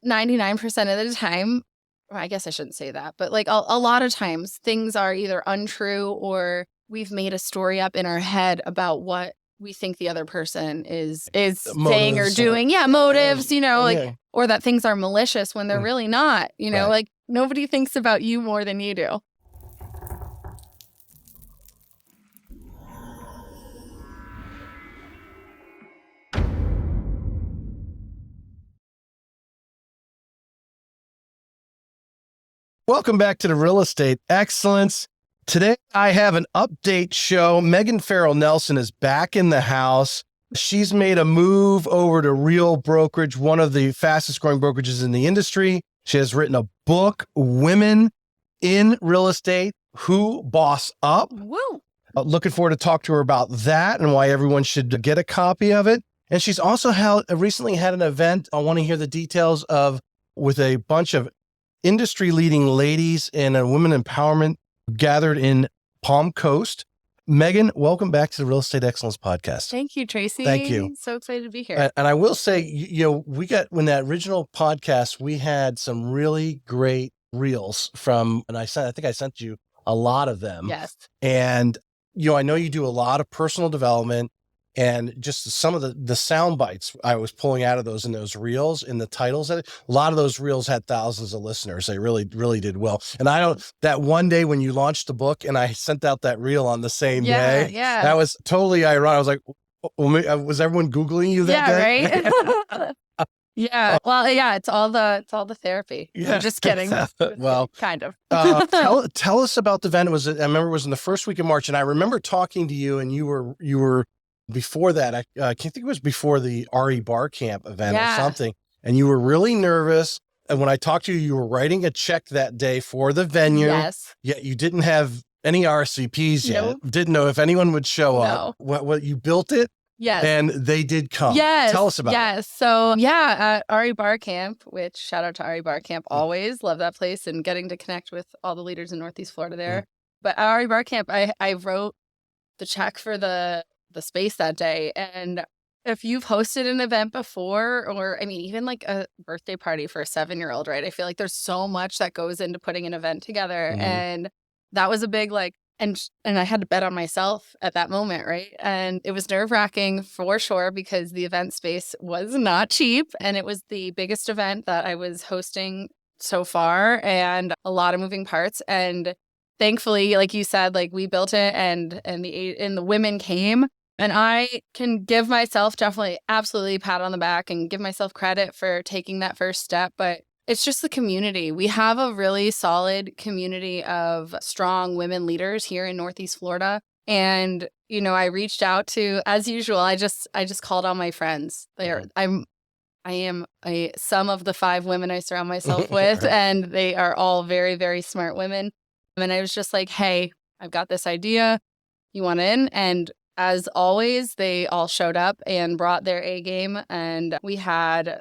99% of the time, well, I guess I shouldn't say that, but like a lot of times things are either untrue or we've made a story up in our head about what we think the other person is saying or doing. Yeah, motives, like, or that things are malicious when they're really not, Right. like nobody thinks about you more than you do. Welcome back to the Real Estate Excellence. Today, I have an update show. Megan Farrel Nelson is back in the house. She's made a move over to Real Brokerage, one of the fastest growing brokerages in the industry. She has written a book, Women in Real Estate Who Boss Up. Woo. Looking forward to talk to her about that and why everyone should get a copy of it. And she's also recently had an event. I want to hear the details of with a bunch of industry leading ladies and a women empowerment gathered in Palm Coast. Megan, welcome back to the Real Estate Excellence Podcast. Thank you, Tracy. Thank you. So excited to be here. And I will say, when that original podcast, we had some really great reels from, and I think I sent you a lot of them. Yes. And, I know you do a lot of personal development. And just some of the sound bites I was pulling out of those in those reels, in the titles, a lot of those reels had thousands of listeners. They really, really did well. And that one day when you launched the book and I sent out that reel on the same day, that was totally ironic. I was like, was everyone Googling you that day? Right. Yeah. Well, yeah, it's all the therapy. Yeah. I'm just kidding. Well, kind of. Tell us about the event. I remember it was in the first week of March, and I remember talking to you, and you were before that. I can't think it was before the RE Bar Camp event or something. And you were really nervous. And when I talked to you, you were writing a check that day for the venue. Yes. Yet you didn't have any RSVPs yet. Nope. Didn't know if anyone would show up. What you built it. Yes. And they did come. Yes. Tell us about it. Yes. So at RE Bar Camp, which shout out to RE Bar Camp, always love that place and getting to connect with all the leaders in Northeast Florida there. But at RE Bar Camp, I wrote the check for the space that day. And if you've hosted an event before, or even like a birthday party for a 7-year-old, right? I feel like there's so much that goes into putting an event together. And that was a big and I had to bet on myself at that moment, right? And it was nerve-wracking for sure because the event space was not cheap and it was the biggest event that I was hosting so far and a lot of moving parts. And thankfully, like you said, like we built it and the women came. And I can give myself definitely absolutely pat on the back and give myself credit for taking that first step. But it's just the community. We have a really solid community of strong women leaders here in Northeast Florida. And, I reached out to, as usual, I just called all my friends. I am a sum of the 5 women I surround myself with, and they are all very, very smart women. And I was just like, hey, I've got this idea. You want in? And as always, they all showed up and brought their A game. And we had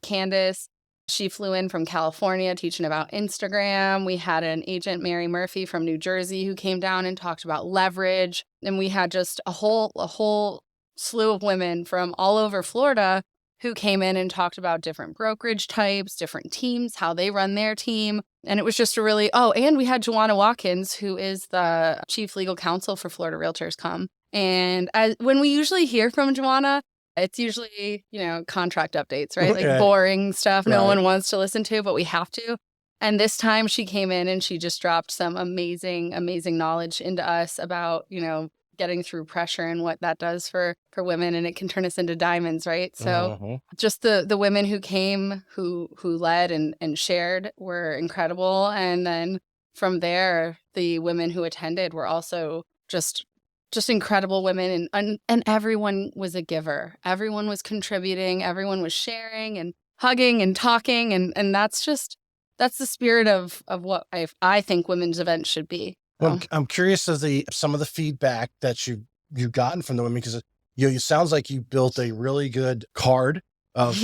Candace. She flew in from California teaching about Instagram. We had an agent, Mary Murphy from New Jersey, who came down and talked about leverage. And we had just a whole slew of women from all over Florida who came in and talked about different brokerage types, different teams, how they run their team. And it was just and we had Joanna Watkins, who is the chief legal counsel for Florida Realtors, come. And when we usually hear from Joanna, it's usually, contract updates, right? Like boring stuff no one wants to listen to, but we have to. And this time she came in and she just dropped some amazing, amazing knowledge into us about, getting through pressure and what that does for women, and it can turn us into diamonds, right? So just the women who came, who led and shared were incredible. And then from there, the women who attended were also just incredible women, and everyone was a giver. Everyone was contributing, everyone was sharing and hugging and talking, and that's the spirit of what I think women's events should be. Well, I'm curious of some of the feedback that you've gotten from the women, because it sounds like you built a really good card of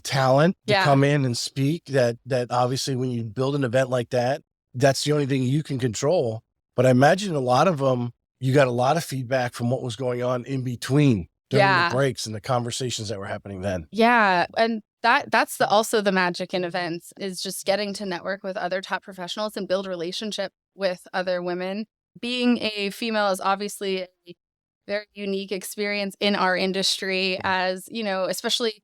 talent to come in and speak. That obviously when you build an event like that, that's the only thing you can control. But I imagine a lot of them, you got a lot of feedback from what was going on in between during the breaks and the conversations that were happening then. Yeah, and that's also the magic in events, is just getting to network with other top professionals and build relationship with other women. Being a female is obviously a very unique experience in our industry, as, especially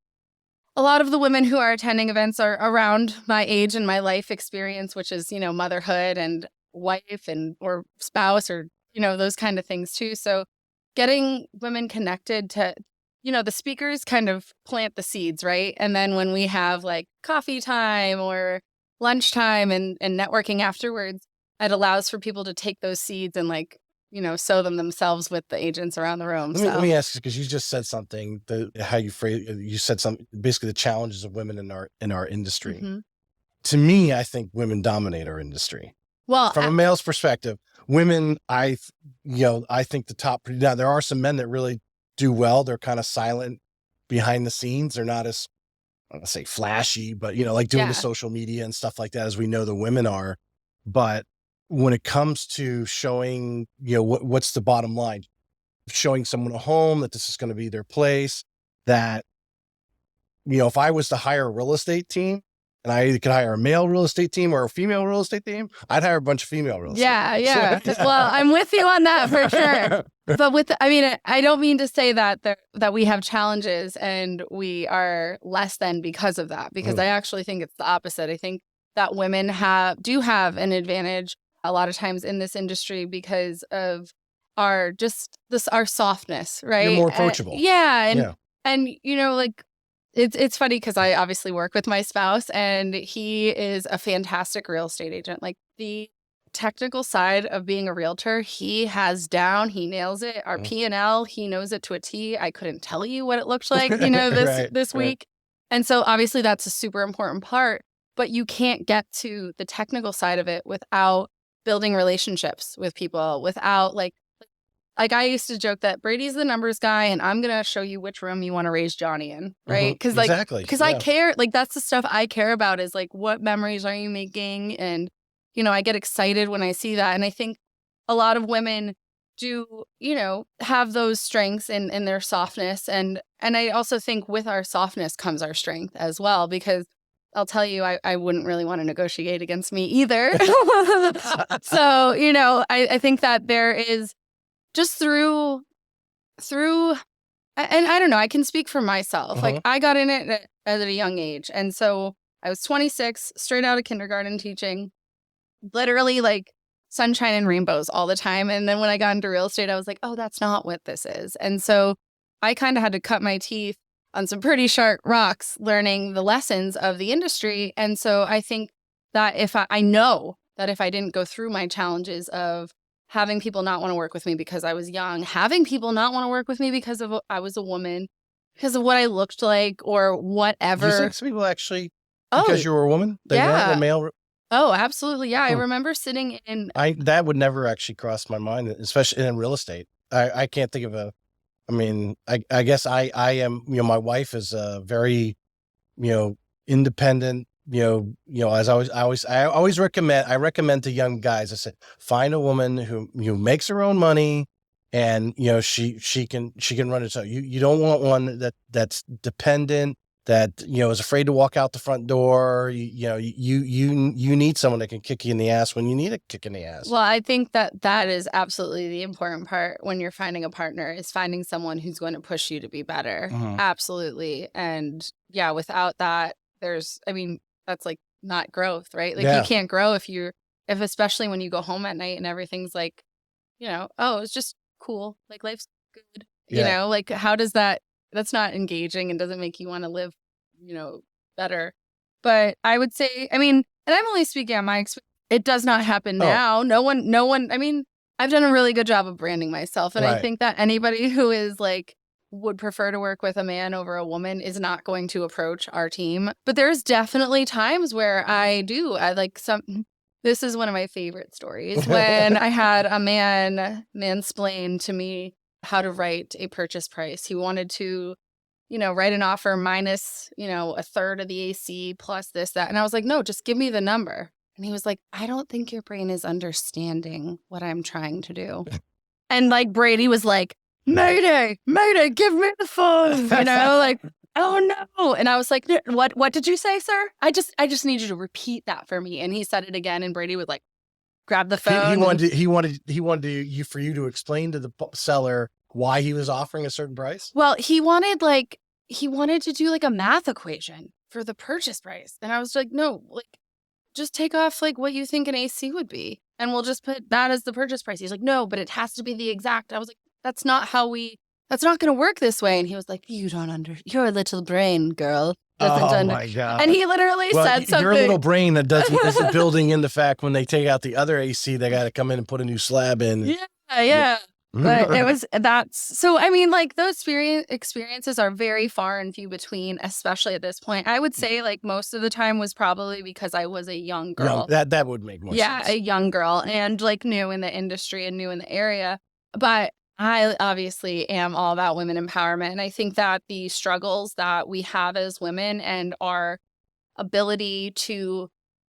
a lot of the women who are attending events are around my age and my life experience, which is, motherhood and wife and or spouse or, those kind of things too. So getting women connected to, the speakers kind of plant the seeds, right? And then when we have like coffee time or lunchtime and networking afterwards, it allows for people to take those seeds and like, sow them themselves with the agents around the room. Let me ask you, because you just said something, how you phrase, you said something, basically the challenges of women in our industry. Mm-hmm. To me, I think women dominate our industry. Well, from a male's perspective, women, I think the top, now there are some men that really do well. They're kind of silent behind the scenes. They're not as, I don't want to say flashy, but like doing the social media and stuff like that, as we know the women are. But when it comes to showing, what's the bottom line? Showing someone a home, that this is going to be their place, that, if I was to hire a real estate team and I could hire a male real estate team or a female real estate team, I'd hire a bunch of female real estate. Yeah. Well, I'm with you on that for sure. But I don't mean to say that we have challenges and we are less than because of that, because I actually think it's the opposite. I think that women do have an advantage a lot of times in this industry because of our softness, right? You're more approachable. And like it's funny because I obviously work with my spouse and he is a fantastic real estate agent. Like the technical side of being a realtor, he has down, he nails it. Our P&L, he knows it to a T. I couldn't tell you what it looked like, this week. And so obviously that's a super important part, but you can't get to the technical side of it without building relationships with people, without like I used to joke that Brady's the numbers guy and I'm going to show you which room you want to raise Johnny in, right? Because I care, like that's the stuff I care about, is like, what memories are you making? And, I get excited when I see that. And I think a lot of women do, have those strengths in their softness. And I also think with our softness comes our strength as well, because I'll tell you, I wouldn't really want to negotiate against me either. So, I think that there is just through, and I don't know, I can speak for myself. Like I got in it at a young age. And so I was 26, straight out of kindergarten teaching, literally like sunshine and rainbows all the time. And then when I got into real estate, I was like, oh, that's not what this is. And so I kind of had to cut my teeth on some pretty sharp rocks, learning the lessons of the industry. And so I think that I know that if I didn't go through my challenges of having people not want to work with me because I was young, having people not want to work with me because I was a woman, because of what I looked like or whatever. You said some people actually, because you were a woman? They weren't a male? Oh, absolutely. Yeah. I remember sitting in... that would never actually cross my mind, especially in real estate. I can't think of I guess I am, my wife is a very, independent, as I always recommend to young guys, I said, find a woman who makes her own money and, she can run it. So you don't want one that's dependent, that, is afraid to walk out the front door. You need someone that can kick you in the ass when you need a kick in the ass. Well, I think that is absolutely the important part when you're finding a partner, is finding someone who's going to push you to be better. Absolutely. And yeah, without that, that's like not growth, right? Like you can't grow if especially when you go home at night and everything's like, oh, it's just cool. Like life's good. Like how does that's not engaging and doesn't make you want to live, better. But I would say, and I'm only speaking on my experience. It does not happen now. No one, I've done a really good job of branding myself. And I think that anybody who is like, would prefer to work with a man over a woman is not going to approach our team. But there's definitely times where this is one of my favorite stories, when I had a man mansplain to me how to write a purchase price. He wanted to, write an offer minus, a third of the AC plus this, that. And I was like, no, just give me the number. And he was like, I don't think your brain is understanding what I'm trying to do. And like Brady was like, Mayday, give me the phone, like oh no. And I was like, what did you say, sir? I just need you to repeat that for me. And he said it again. And Brady would like grab the phone. He wanted for you to explain to the seller why he was offering a certain price. Well, he wanted to do like a math equation for the purchase price. And I was like, no, like just take off like what you think an AC would be. And we'll just put that as the purchase price. He's like, no, but it has to be the exact. I was like, that's not going to work this way. And he was like, you're a little brain, girl. My God. And he literally said something. Your little brain that isn't building in the fact when they take out the other AC, they got to come in and put a new slab in. Yeah. But so I mean, like those experiences are very far and few between, especially at this point. I would say like most of the time was probably because I was a young girl. That would make more sense. Yeah, a young girl and like new in the industry and new in the area. But I obviously am all about women empowerment. And I think that the struggles that we have as women and our ability to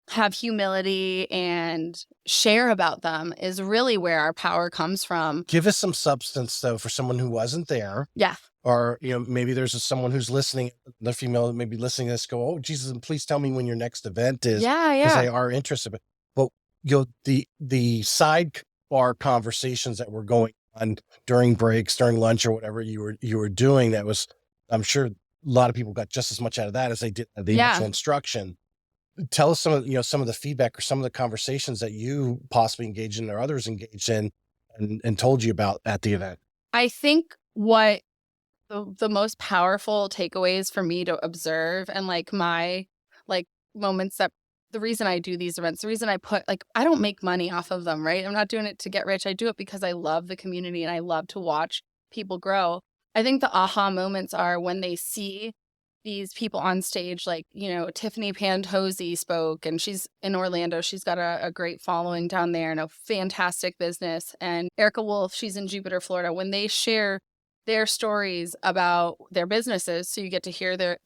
have humility and share about them is really where our power comes from. Give us some substance though, for someone who wasn't there. Yeah. Or, maybe there's someone who's listening, the female maybe listening to this go, oh, Jesus, please tell me when your next event is. Yeah. Because they are interested. But the sidebar conversations that were going on during breaks, during lunch or whatever you were doing, that was, I'm sure a lot of people got just as much out of that as they did the actual instruction. Tell us some of the feedback or some of the conversations that you possibly engaged in or others engaged in and told you about at the event. I think what the most powerful takeaways for me to observe and like my like moments that the reason I do these events, the reason I put like, I don't make money off of them, right? I'm not doing it to get rich. I do it because I love the community and I love to watch people grow. I think the aha moments are when they see these people on stage, like, Tiffany Pantozzi spoke and she's in Orlando. She's got a great following down there and a fantastic business. And Erica Wolf, she's in Jupiter, Florida. When they share their stories about their businesses, so you get to hear the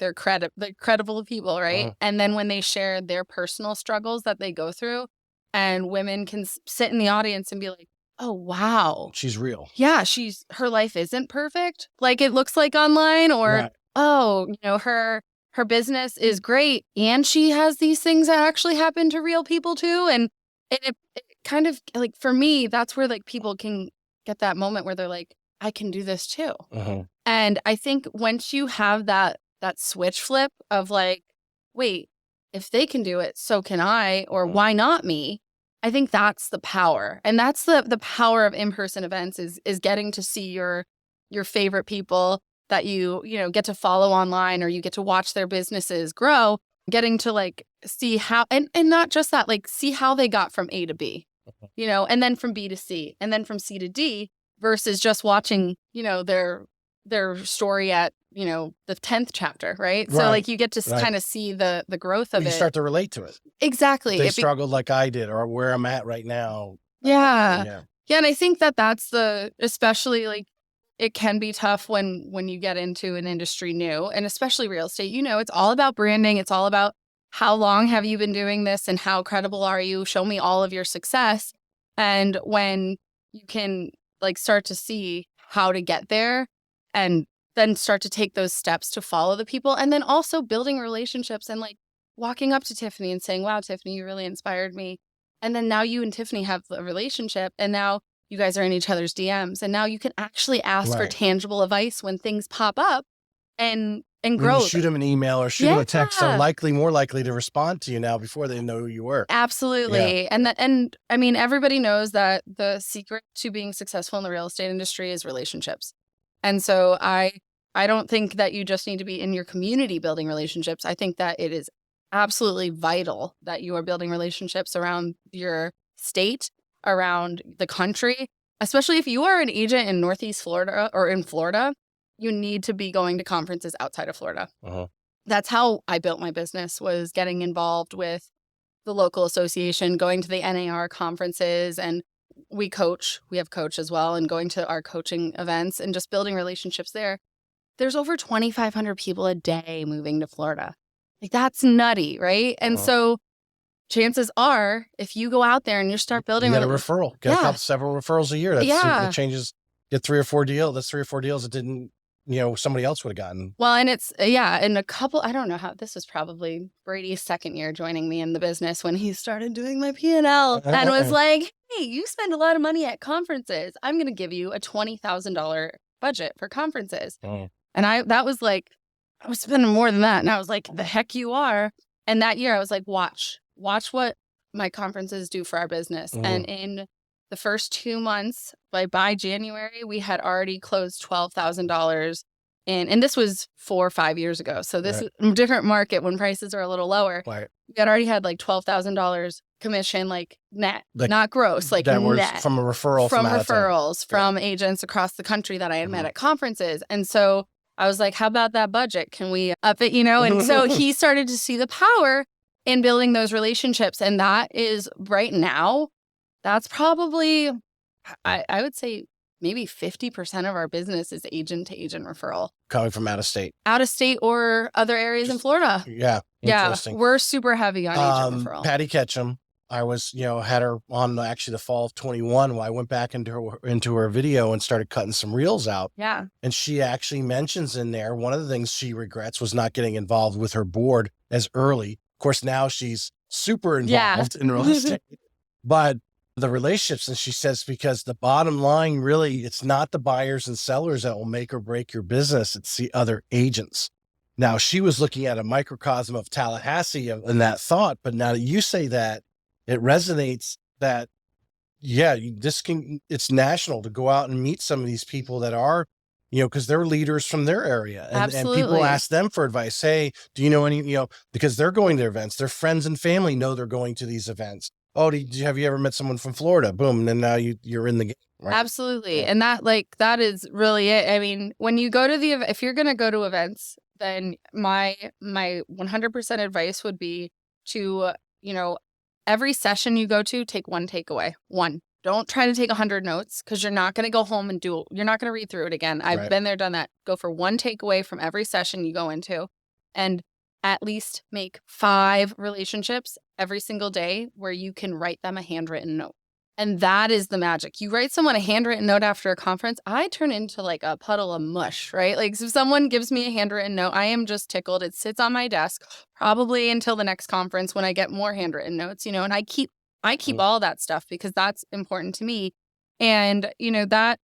credible people, right? And then when they share their personal struggles that they go through, and women can sit in the audience and be like, oh, wow. She's real. Yeah, her life isn't perfect like it looks like online, or right. Oh, her business is great and she has these things that actually happen to real people too. And it kind of like, for me, that's where like people can get that moment where they're like, I can do this too. And I think once you have that switch flip of like, wait, if they can do it, so can I, or why not me? I think that's the power. And that's the power of in-person events is getting to see your favorite people that you get to follow online, or you get to watch their businesses grow, getting to like see how, and not just that, like see how they got from A to B, and then from B to C, and then from C to D, versus just watching, their story at, the 10th chapter, right? So like you get to kind of see the growth of it. You start to relate to it. Exactly. They struggled like I did, or where I'm at right now. Yeah. And I think that's especially like, it can be tough when you get into an industry new, and especially real estate. It's all about branding. It's all about how long have you been doing this and how credible are you? Show me all of your success. And when you can like start to see how to get there and then start to take those steps to follow the people, and then also building relationships and like walking up to Tiffany and saying, wow, Tiffany, you really inspired me. And then now you and Tiffany have a relationship, and now you guys are in each other's DMs, and now you can actually ask for tangible advice when things pop up and grow. You shoot them an email or shoot them a text, they're more likely to respond to you now before they know who you were. Absolutely. Yeah. And I mean, everybody knows that the secret to being successful in the real estate industry is relationships. And so I don't think that you just need to be in your community building relationships. I think that it is absolutely vital that you are building relationships around your state, around the country, especially if you are an agent in Northeast Florida or in Florida. You need to be going to conferences outside of Florida. That's how I built my business, was getting involved with the local association, going to the NAR conferences, and we have coach as well, and going to our coaching events and just building relationships there. There's over 2,500 people a day moving to Florida. Like that's nutty, right? And so chances are, if you go out there and you start building, you get a referral, several referrals a year. That changes. Get 3 or 4 deals. That's 3 or 4 deals that didn't somebody else would have gotten. Well, and it's, in a couple, I don't know how, this was probably Brady's second year joining me in the business when he started doing my P&L and was like, hey, you spend a lot of money at conferences. I'm going to give you a $20,000 budget for conferences. Oh. And that was like, I was spending more than that. And I was like, the heck you are. And that year I was like, watch what my conferences do for our business. Mm-hmm. And in the first 2 months, by January, we had already closed $12,000 in, and this was 4 or 5 years ago. So this is a different market when prices are a little lower. Right. We had already had like $12,000 commission, like net, not gross, like that was net. From a referral from referrals from agents across the country that I had met at conferences. And so I was like, how about that budget? Can we up it, And so he started to see the power in building those relationships. And that is right now, that's probably, I would say maybe 50% of our business is agent to agent referral. Coming from out of state. Out of state or other areas in Florida. Yeah. Interesting. Yeah. We're super heavy on agent referral. Patty Ketchum. I was, had her on actually the fall of 21 when I went back into her video and started cutting some reels out. Yeah. And she actually mentions in there, one of the things she regrets was not getting involved with her board as early. Of course, now she's super involved in real estate, but the relationships, and she says, because the bottom line, really, it's not the buyers and sellers that will make or break your business. It's the other agents. Now, she was looking at a microcosm of Tallahassee in that thought, but now that you say that, it resonates that, it's national to go out and meet some of these people that are, because they're leaders from their area. And people ask them for advice. Hey, do you know any, because they're going to their events, their friends and family know they're going to these events. Oh, have you ever met someone from Florida? Boom. And then now you're in the game. Right? Absolutely. Yeah. And that is really it. I mean, when you go to if you're going to go to events, then my 100% advice would be to, every session you go to, take one takeaway. One. Don't try to take 100 notes because you're not going to go home and you're not going to read through it again. I've been there, done that. Go for one takeaway from every session you go into, and at least make 5 relationships every single day where you can write them a handwritten note. And that is the magic. You write someone a handwritten note after a conference, I turn into like a puddle of mush, right? Like if someone gives me a handwritten note, I am just tickled. It sits on my desk probably until the next conference when I get more handwritten notes, and I keep all that stuff because that's important to me. And, that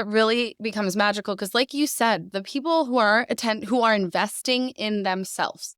really becomes magical because like you said, the people who are investing in themselves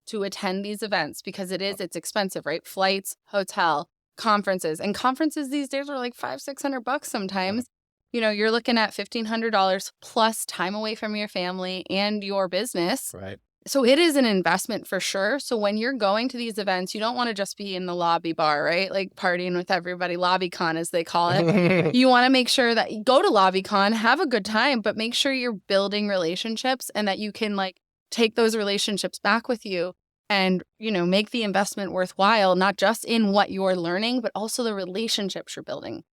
to attend these events, because it's expensive, right? Flights, hotel, conferences. And conferences these days are like $500-$600 sometimes. You're looking at $1,500 plus time away from your family and your business. Right. So it is an investment for sure. So when you're going to these events, you don't want to just be in the lobby bar, right? Like partying with everybody, LobbyCon as they call it. You want to make sure that you go to LobbyCon, have a good time, but make sure you're building relationships and that you can take those relationships back with you and, make the investment worthwhile, not just in what you're learning, but also the relationships you're building.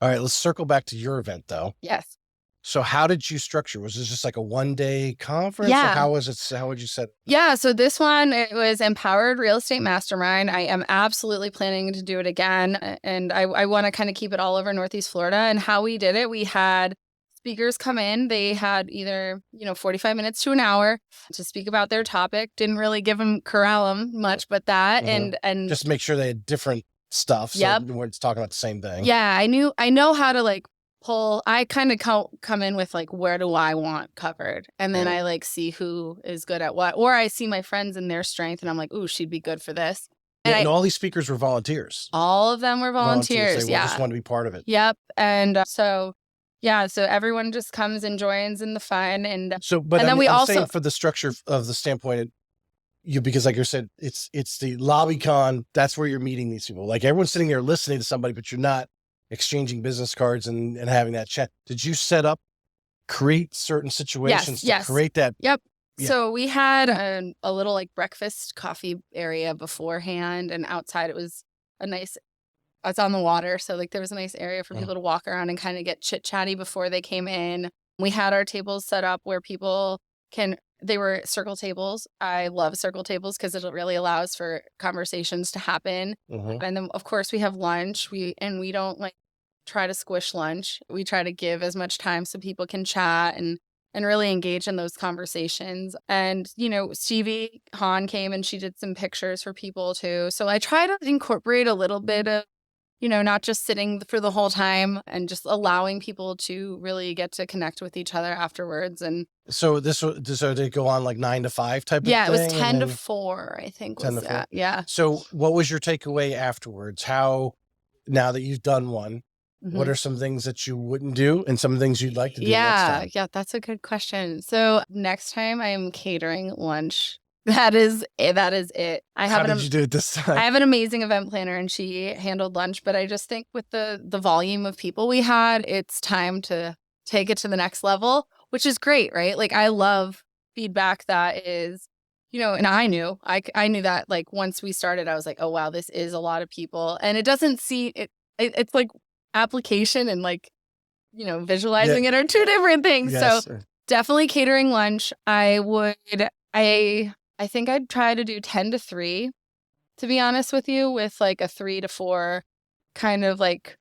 All right, let's circle back to your event though. Yes. So how did you structure? Was this just like a one-day conference? Yeah. Or how was it? How would you set it? Yeah. So this one, it was Empowered Real Estate Mastermind. I am absolutely planning to do it again. And I want to kind of keep it all over Northeast Florida. And how we did it, we had speakers come in. They had either, 45 minutes to an hour to speak about their topic. Didn't really corral them much, but that. Mm-hmm. And just make sure they had different stuff. So we're talking about the same thing. Yeah. I know how to pull. I kind of come in with where do I want covered? And then I see who is good at what, or I see my friends and their strength and I'm like, ooh, she'd be good for this. And all these speakers were volunteers. All of them were volunteers. They just want to be part of it. Yep. And so everyone just comes and joins in the fun. And I'm saying for the structure of the standpoint, because like you said, it's the LobbyCon. That's where you're meeting these people. Like everyone's sitting there listening to somebody, but you're not exchanging business cards and having that chat. Did you create certain situations to create that? Yep. Yeah. So we had a little breakfast coffee area beforehand, and outside it was it's on the water. So there was a nice area for people to walk around and kind of get chit chatty before they came in. We had our tables set up where people they were circle tables. I love circle tables because it really allows for conversations to happen. Mm-hmm. And then of course we have lunch. We don't try to squish lunch. We try to give as much time so people can chat and and really engage in those conversations. And, Stevie Hahn came and she did some pictures for people too. So I try to incorporate a little bit of, not just sitting for the whole time and just allowing people to really get to connect with each other afterwards. And so so they go on like 9 to 5 type of thing? yeah, it was 10 to 4, I think 10 was to 4. that. Yeah. So what was your takeaway afterwards? Now that you've done one, what are some things that you wouldn't do and some things you'd like to do next time? Yeah, that's a good question. So next time I am catering lunch. That is it. How did you do it this time? I have an amazing event planner and she handled lunch, but I just think with the volume of people we had, it's time to take it to the next level, which is great, right? Like I love feedback that is, and I knew that like once we started, I was like, oh wow, this is a lot of people. And it doesn't see it's like application and like, visualizing it are two different things. Yes. So definitely catering lunch. I think I'd try to do 10 to 3, to be honest with you, with like a 3 to 4 kind of like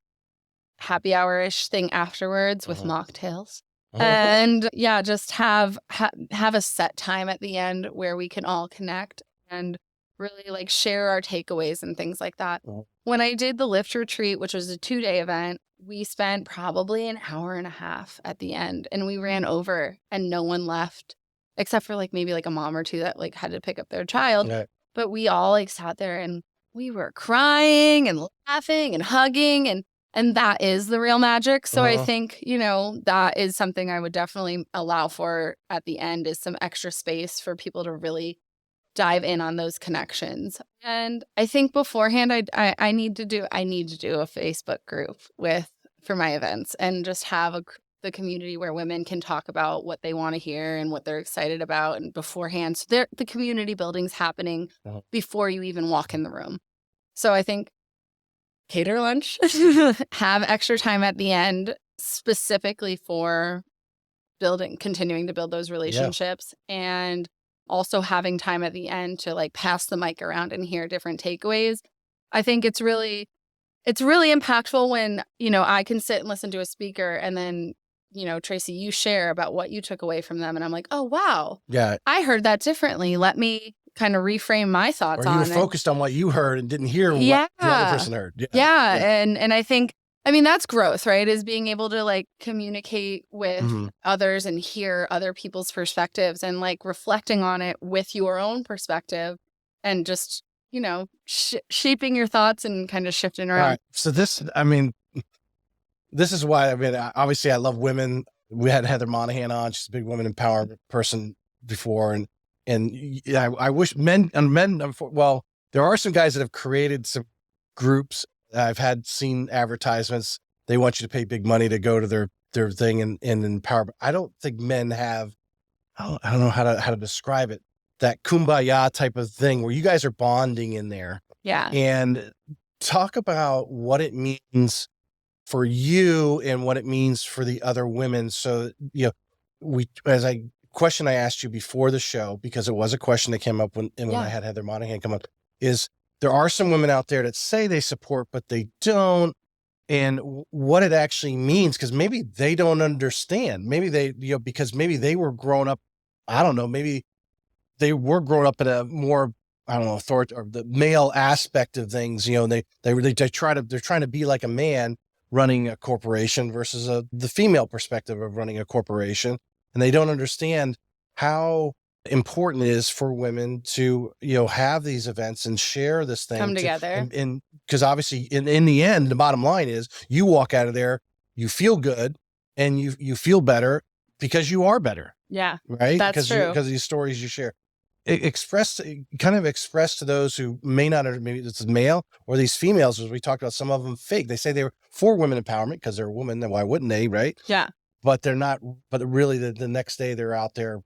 happy hour-ish thing afterwards with mocktails. And yeah, just have a set time at the end where we can all connect and really like share our takeaways and things like that. When I did the Lift Retreat, which was a 2-day event, we spent probably an hour and a half at the end and we ran over and no one left. Except for like maybe like a mom or two that like had to pick up their child. Right. But we all like sat there and we were crying and laughing and hugging and that is the real magic. So I think, that is something I would definitely allow for at the end is some extra space for people to really dive in on those connections. And I think beforehand I need to do a Facebook group for my events and just have the community where women can talk about what they want to hear and what they're excited about and beforehand. So the community building's happening before you even walk in the room. So I think cater lunch, have extra time at the end specifically for continuing to build those relationships and also having time at the end to like pass the mic around and hear different takeaways. I think it's really impactful when, I can sit and listen to a speaker and then Tracy, you share about what you took away from them. And I'm like, oh, wow. Yeah. I heard that differently. Let me kind of reframe my thoughts on it. Or you were focused on what you heard and didn't hear what the other person heard. Yeah. And I think, that's growth, right? Is being able to like communicate with others and hear other people's perspectives and like reflecting on it with your own perspective and just, shaping your thoughts and kind of shifting around. All right. So this is why, obviously I love women. We had Heather Monahan on. She's a big woman empowerment person before. And I wish men, well, there are some guys that have created some groups. I've seen advertisements. They want you to pay big money to go to their thing and empower. I don't think men have, I don't know how to describe it, that kumbaya type of thing where you guys are bonding in there. Yeah. And talk about what it means for you and what it means for the other women. So, question I asked you before the show, because it was a question that came up when I had Heather Monahan come up, is there are some women out there that say they support, but they don't. And what it actually means, because maybe they don't understand. Maybe they, because maybe they were grown up, I don't know, maybe they were grown up in a more, I don't know, authority or the male aspect of things, and they're trying to be like a man running a corporation versus the female perspective of running a corporation. And they don't understand how important it is for women to, have these events and share this thing. Come together. And because obviously in the end, the bottom line is you walk out of there, you feel good and you feel better because you are better. Yeah. Right. That's true. Because of these stories you share. Express to those who may not, maybe it's male or these females, as we talked about, some of them fake. They say they were for women empowerment because they're a woman. Then why wouldn't they? Right. Yeah. But they're not, but really the next day they're out there,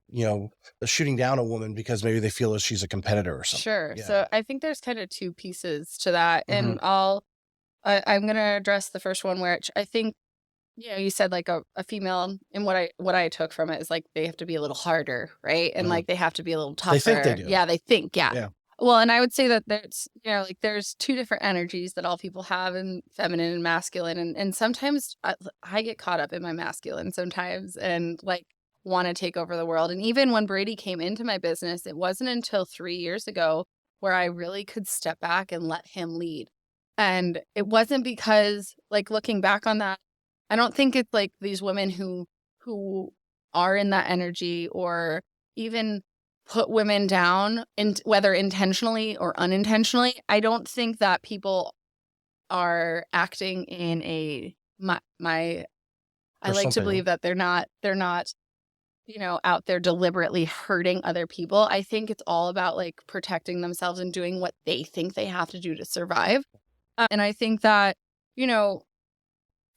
shooting down a woman because maybe they feel that she's a competitor or something. Sure. Yeah. So I think there's kind of two pieces to that. And I'm going to address the first one, which I think, you said like a female, and what I took from it is like they have to be a little harder, right? And like they have to be a little tougher. They think they do. Yeah, they think, yeah. Well, and I would say that there's, there's two different energies that all people have, and feminine and masculine. And sometimes I get caught up in my masculine sometimes. And like want to take over the world. And even when Brady came into my business, it wasn't until 3 years ago where I really could step back and let him lead. And it wasn't because, like, looking back on that, I don't think it's like these women who are in that energy or even put women down, and whether intentionally or unintentionally. I don't think that people are acting in a I like to believe that they're not, out there deliberately hurting other people. I think it's all about like protecting themselves and doing what they think they have to do to survive. And I think that,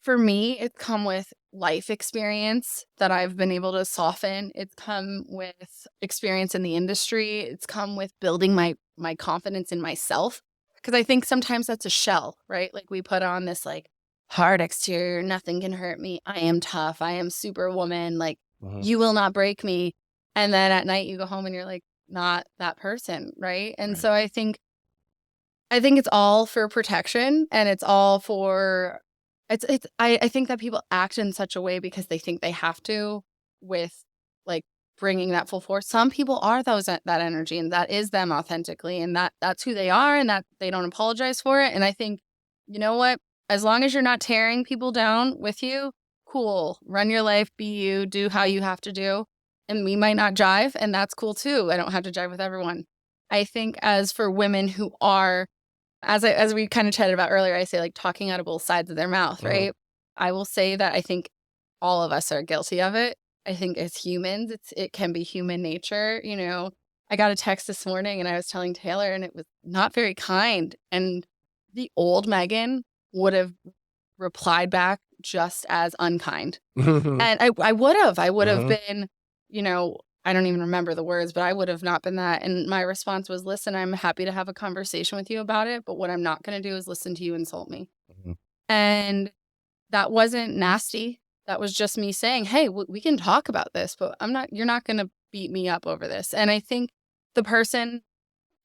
for me, it's come with life experience that I've been able to soften. It's come with experience in the industry. It's come with building my confidence in myself. Because I think sometimes that's a shell, right? Like we put on this like hard exterior, nothing can hurt me. I am tough. I am superwoman. Like you will not break me. And then at night you go home and you're like not that person, right? And so I think it's all for protection, and it's all for I think that people act in such a way because they think they have to, with like bringing that full force. Some people are that energy, and that is them authentically, and that's who they are, and that they don't apologize for it. And I think, you know what? As long as you're not tearing people down with you, cool. Run your life, be you, do how you have to do. And we might not jive, and that's cool too. I don't have to jive with everyone. I think as for women who are, as we kind of chatted about earlier, I say like talking out of both sides of their mouth, right? I will say that I think all of us are guilty of it. I think as humans, it can be human nature. I got a text this morning and I was telling Taylor, and it was not very kind. And the old Megan would have replied back just as unkind. And I would have been, I don't even remember the words, but I would have not been that. And my response was, listen, I'm happy to have a conversation with you about it, but what I'm not going to do is listen to you insult me. And that wasn't nasty. That was just me saying, hey, we can talk about this, but you're not going to beat me up over this. And I think the person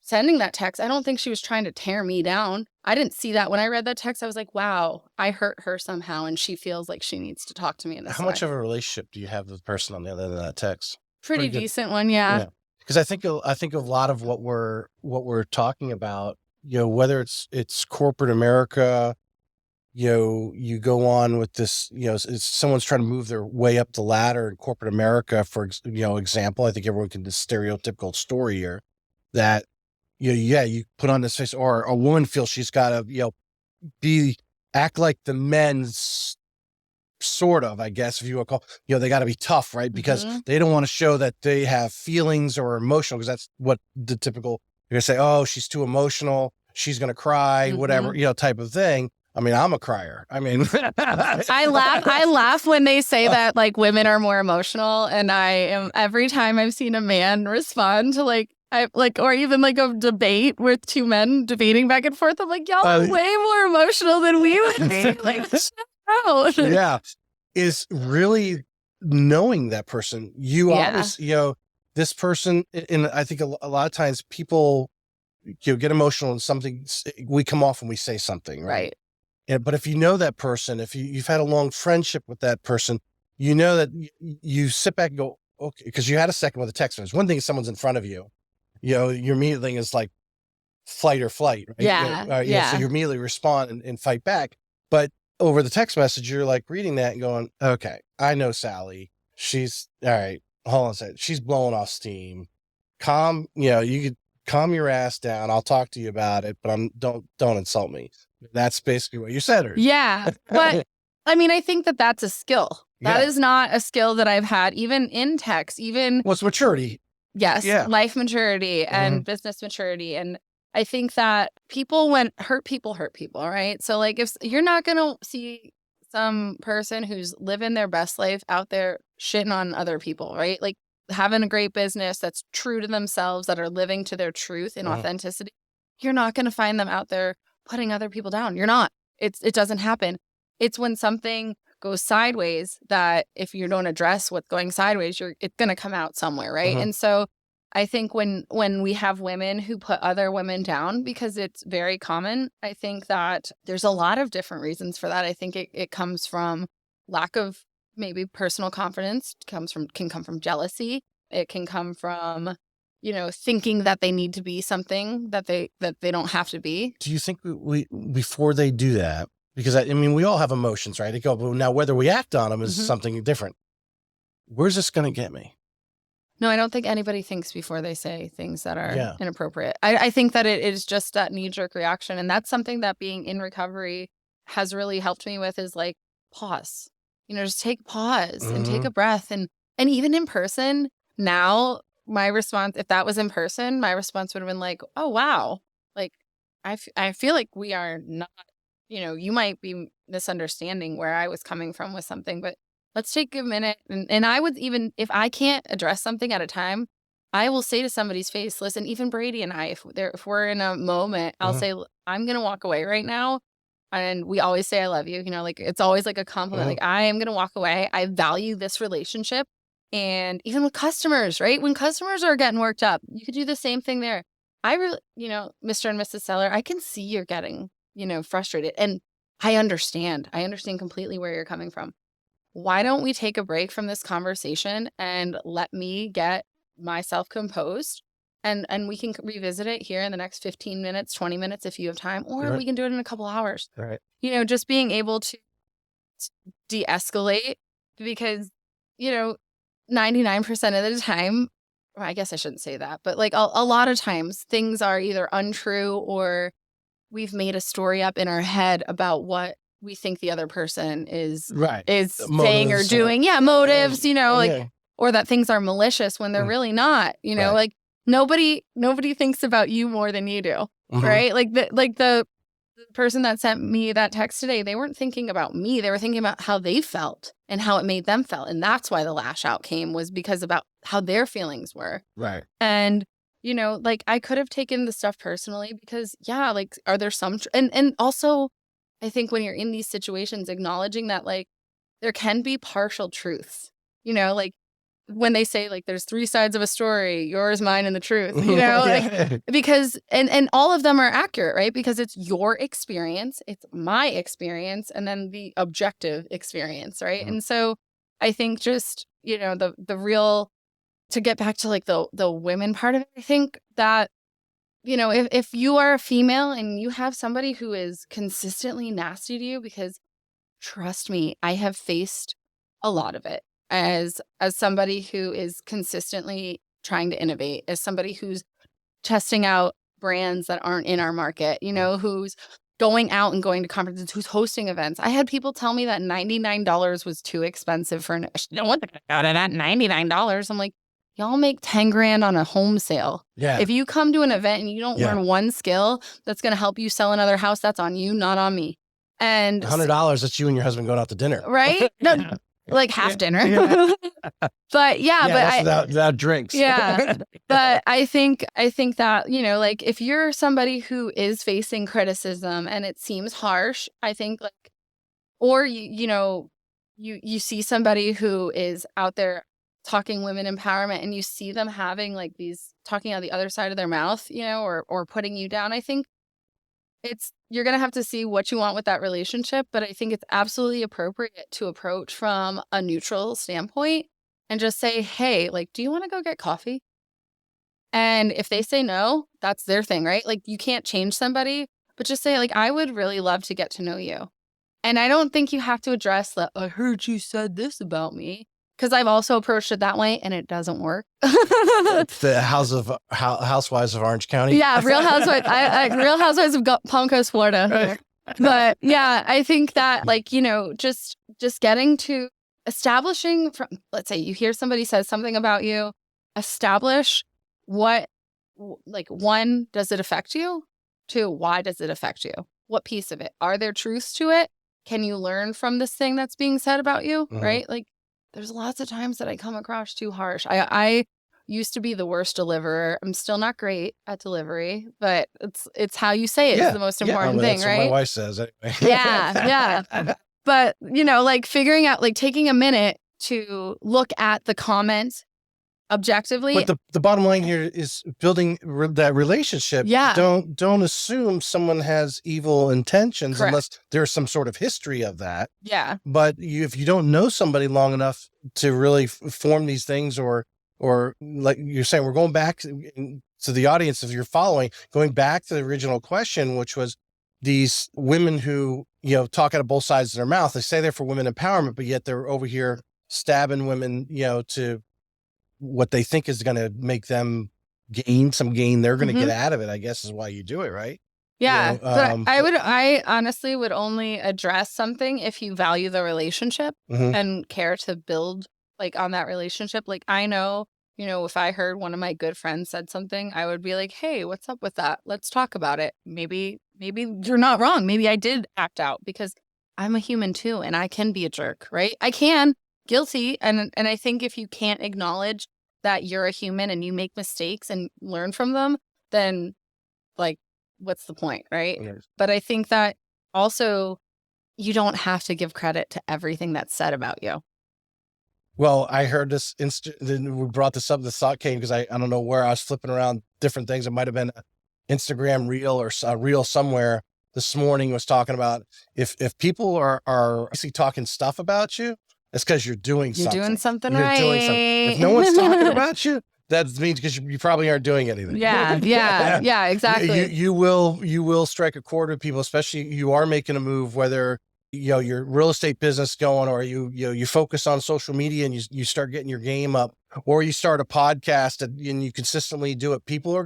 sending that text, I don't think she was trying to tear me down. I didn't see that. When I read that text, I was like, wow, I hurt her somehow, and she feels like she needs to talk to me in this way. How much of a relationship do you have with the person on the other end of that text? Pretty decent one, yeah. Because I think a lot of what we're talking about, whether it's corporate America, you go on with this, it's someone's trying to move their way up the ladder in corporate America, for example. I think everyone can, this stereotypical story here that you put on this face, or a woman feels she's got to act like the men's, sort of, I guess, if you will call, they got to be tough, right? Because they don't want to show that they have feelings or emotional, because that's what the typical, you're gonna say, oh, she's too emotional, she's gonna cry, whatever, type of thing. I mean, I'm a crier. I mean, I laugh when they say that like women are more emotional, and every time I've seen a man respond to or even like a debate with two men debating back and forth, I'm like, y'all are way more emotional than we would be. Like, yeah, is really knowing that person. You always, this person, and I think a lot of times people, get emotional and something, we come off and we say something, right? But if you know that person, if you've had a long friendship with that person, that you sit back and go, okay, because you had a second with a text message. One thing is someone's in front of you, your immediate thing is like fight or flight, right? So you immediately respond and fight back. But over the text message, you're like reading that and going, okay, I know Sally. She's all right. Hold on a second. She's blowing off steam. Calm, you could calm your ass down. I'll talk to you about it, but don't insult me. That's basically what you said. Yeah. But I mean, I think that's a skill. That is not a skill that I've had, even in text, it's maturity. Yes. Yeah. Life maturity and business maturity. And I think that hurt people, right? So like if you're not going to see some person who's living their best life out there shitting on other people, right? Like having a great business that's true to themselves, that are living to their truth and authenticity, you're not going to find them out there putting other people down. You're not. It doesn't happen. It's when something goes sideways that if you don't address what's going sideways, it's going to come out somewhere, right? And so I think when we have women who put other women down, because it's very common, I think that there's a lot of different reasons for that. I think it comes from lack of maybe personal confidence can come from jealousy. It can come from, thinking that they need to be something that they don't have to be. Do you think we before they do that, because I mean, we all have emotions, right? They go, well, now whether we act on them is something different. Where's this going to get me? No, I don't think anybody thinks before they say things that are inappropriate. I think that it is just that knee-jerk reaction. And that's something that being in recovery has really helped me with, is like, pause. Just take pause and take a breath. And even in person now, my response, if that was in person, my response would have been like, oh, wow. Like, I feel like we are not, you might be misunderstanding where I was coming from with something, but let's take a minute. And I would, even if I can't address something at a time, I will say to somebody's face, listen, even Brady and I, if we're in a moment, I'll say, I'm going to walk away right now. And we always say, I love you. Like, it's always like a compliment. Like, I am going to walk away. I value this relationship. And even with customers, right? When customers are getting worked up, you could do the same thing there. I really, Mr. and Mrs. Seller, I can see you're getting, frustrated. And I understand. I understand completely where you're coming from. Why don't we take a break from this conversation and let me get myself composed, and we can revisit it here in the next 15 minutes, 20 minutes if you have time, or we can do it in a couple hours. Right. Just being able to de-escalate, because, 99% of the time, well, I guess I shouldn't say that, but like a lot of times things are either untrue or we've made a story up in our head about what we think the other person is saying or doing. Motives, or that things are malicious when they're really not, like nobody thinks about you more than you do. Right. Like the person that sent me that text today, they weren't thinking about me. They were thinking about how they felt and how it made them feel. And that's why the lash out came, was because about how their feelings were. Right. And, like I could have taken the stuff personally because, like, are there some, and also I think when you're in these situations, acknowledging that like there can be partial truths, like when they say like there's 3 sides of a story, yours, mine, and the truth, like, because, and all of them are accurate, right? Because it's your experience, it's my experience, and then the objective experience, right? And so I think just, the real, to get back to like the women part of it, I think that, if you are a female and you have somebody who is consistently nasty to you, because trust me, I have faced a lot of it as somebody who is consistently trying to innovate, as somebody who's testing out brands that aren't in our market, who's going out and going to conferences, who's hosting events. I had people tell me that $99 was too expensive for no one's gonna go to that $99. I'm like, y'all make 10 grand on a home sale. Yeah. If you come to an event and you don't learn one skill that's going to help you sell another house, that's on you, not on me. And $100, that's you and your husband going out to dinner. Right? No, like half dinner. But that's without drinks. But I think that, like if you're somebody who is facing criticism and it seems harsh, I think like, or you see somebody who is out there talking women empowerment and you see them having like these, talking out the other side of their mouth, or putting you down, I think you're going to have to see what you want with that relationship. But I think it's absolutely appropriate to approach from a neutral standpoint and just say, hey, like, do you want to go get coffee? And if they say no, that's their thing, right? Like, you can't change somebody, but just say like, I would really love to get to know you. And I don't think you have to address that, I heard you said this about me. Because I've also approached it that way and it doesn't work. The Housewives of Orange County. Yeah, Real Housewives. Real Housewives of Palm Coast, Florida. But yeah, I think that like, just getting to establishing from, let's say you hear somebody says something about you, establish what, like, 1, does it affect you? 2, why does it affect you? What piece of it? Are there truths to it? Can you learn from this thing that's being said about you? Right? Like, there's lots of times that I come across too harsh. I used to be the worst deliverer. I'm still not great at delivery, but it's how you say it is the most important thing, that's right? What my wife says anyway. Yeah. But, like figuring out, like taking a minute to look at the comments Objectively. But the bottom line here is building that relationship. Yeah. Don't assume someone has evil intentions. Correct. Unless there's some sort of history of that. Yeah. But if you don't know somebody long enough to really form these things, or like you're saying, we're going back to the audience, if you're following, going back to the original question, which was these women who, talk out of both sides of their mouth. They say they're for women empowerment, but yet they're over here stabbing women, to what they think is going to make them gain some gain. They're going to get out of it, I guess, is why you do it, right? Yeah. But I honestly would only address something if you value the relationship and care to build like on that relationship. Like I know, if I heard one of my good friends said something, I would be like, hey, what's up with that? Let's talk about it. Maybe you're not wrong. Maybe I did act out, because I'm a human too, and I can be a jerk, right? I can. Guilty. And I think if you can't acknowledge that you're a human and you make mistakes and learn from them, then like, what's the point, right? Yes. But I think that also you don't have to give credit to everything that's said about you. Well, I heard this we brought this up, the thought came because I don't know where I was flipping around different things. It might have been an Instagram reel or a reel somewhere this morning was talking about if people are actually talking stuff about you, it's because you're doing something. You're doing something You're right. doing something. If no one's talking about you, that means because you probably aren't doing anything. Yeah, exactly. You will strike a chord with people, especially you are making a move, whether your real estate business going, or you focus on social media and you start getting your game up, or you start a podcast and you consistently do it.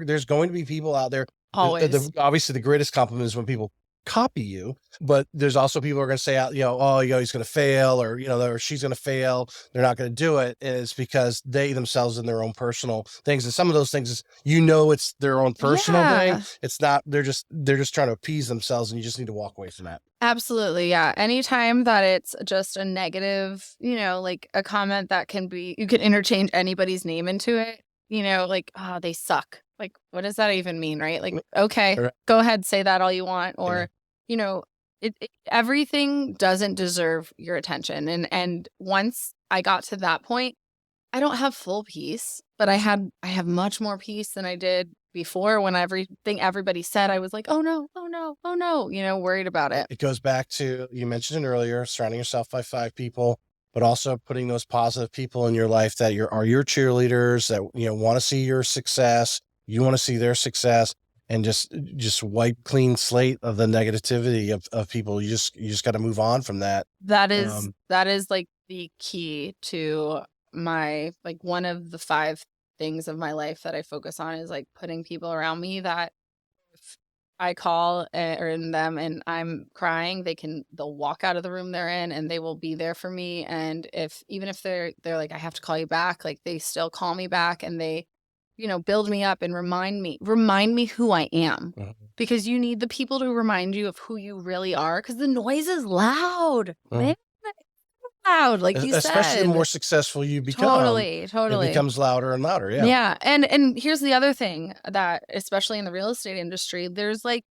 There's going to be people out there. Always. Obviously, the greatest compliment is when people copy you, but there's also people who are going to say, he's going to fail, or she's going to fail. They're not going to do it. And it's because they themselves in their own personal things. And some of those things is, it's their own personal thing. It's not, they're just trying to appease themselves, and you just need to walk away from that. Absolutely. Yeah. Anytime that it's just a negative, like a comment that you can interchange anybody's name into it, like, oh, they suck. Like, what does that even mean? Right. Like, okay, go ahead, say that all you want. Or, everything doesn't deserve your attention. And once I got to that point, I don't have full peace, but I have much more peace than I did before, when everything everybody said, I was like, oh no, worried about it. It goes back to, you mentioned it earlier, surrounding yourself by 5 people, but also putting those positive people in your life that are your cheerleaders, that, want to see your success. You want to see their success, and just wipe clean slate of the negativity of people. You just got to move on from that. That is like the key to my, like, one of the 5 things of my life that I focus on is like putting people around me that if I call or in them and I'm crying, they'll walk out of the room they're in and they will be there for me. And even if they're like, I have to call you back, like they still call me back, and they, build me up and remind me who I am, because you need the people to remind you of who you really are. Because the noise is loud, man. Loud, like you said. Especially the more successful you become. Totally. It becomes louder and louder. Yeah. Yeah. And here's the other thing, that especially in the real estate industry, there's like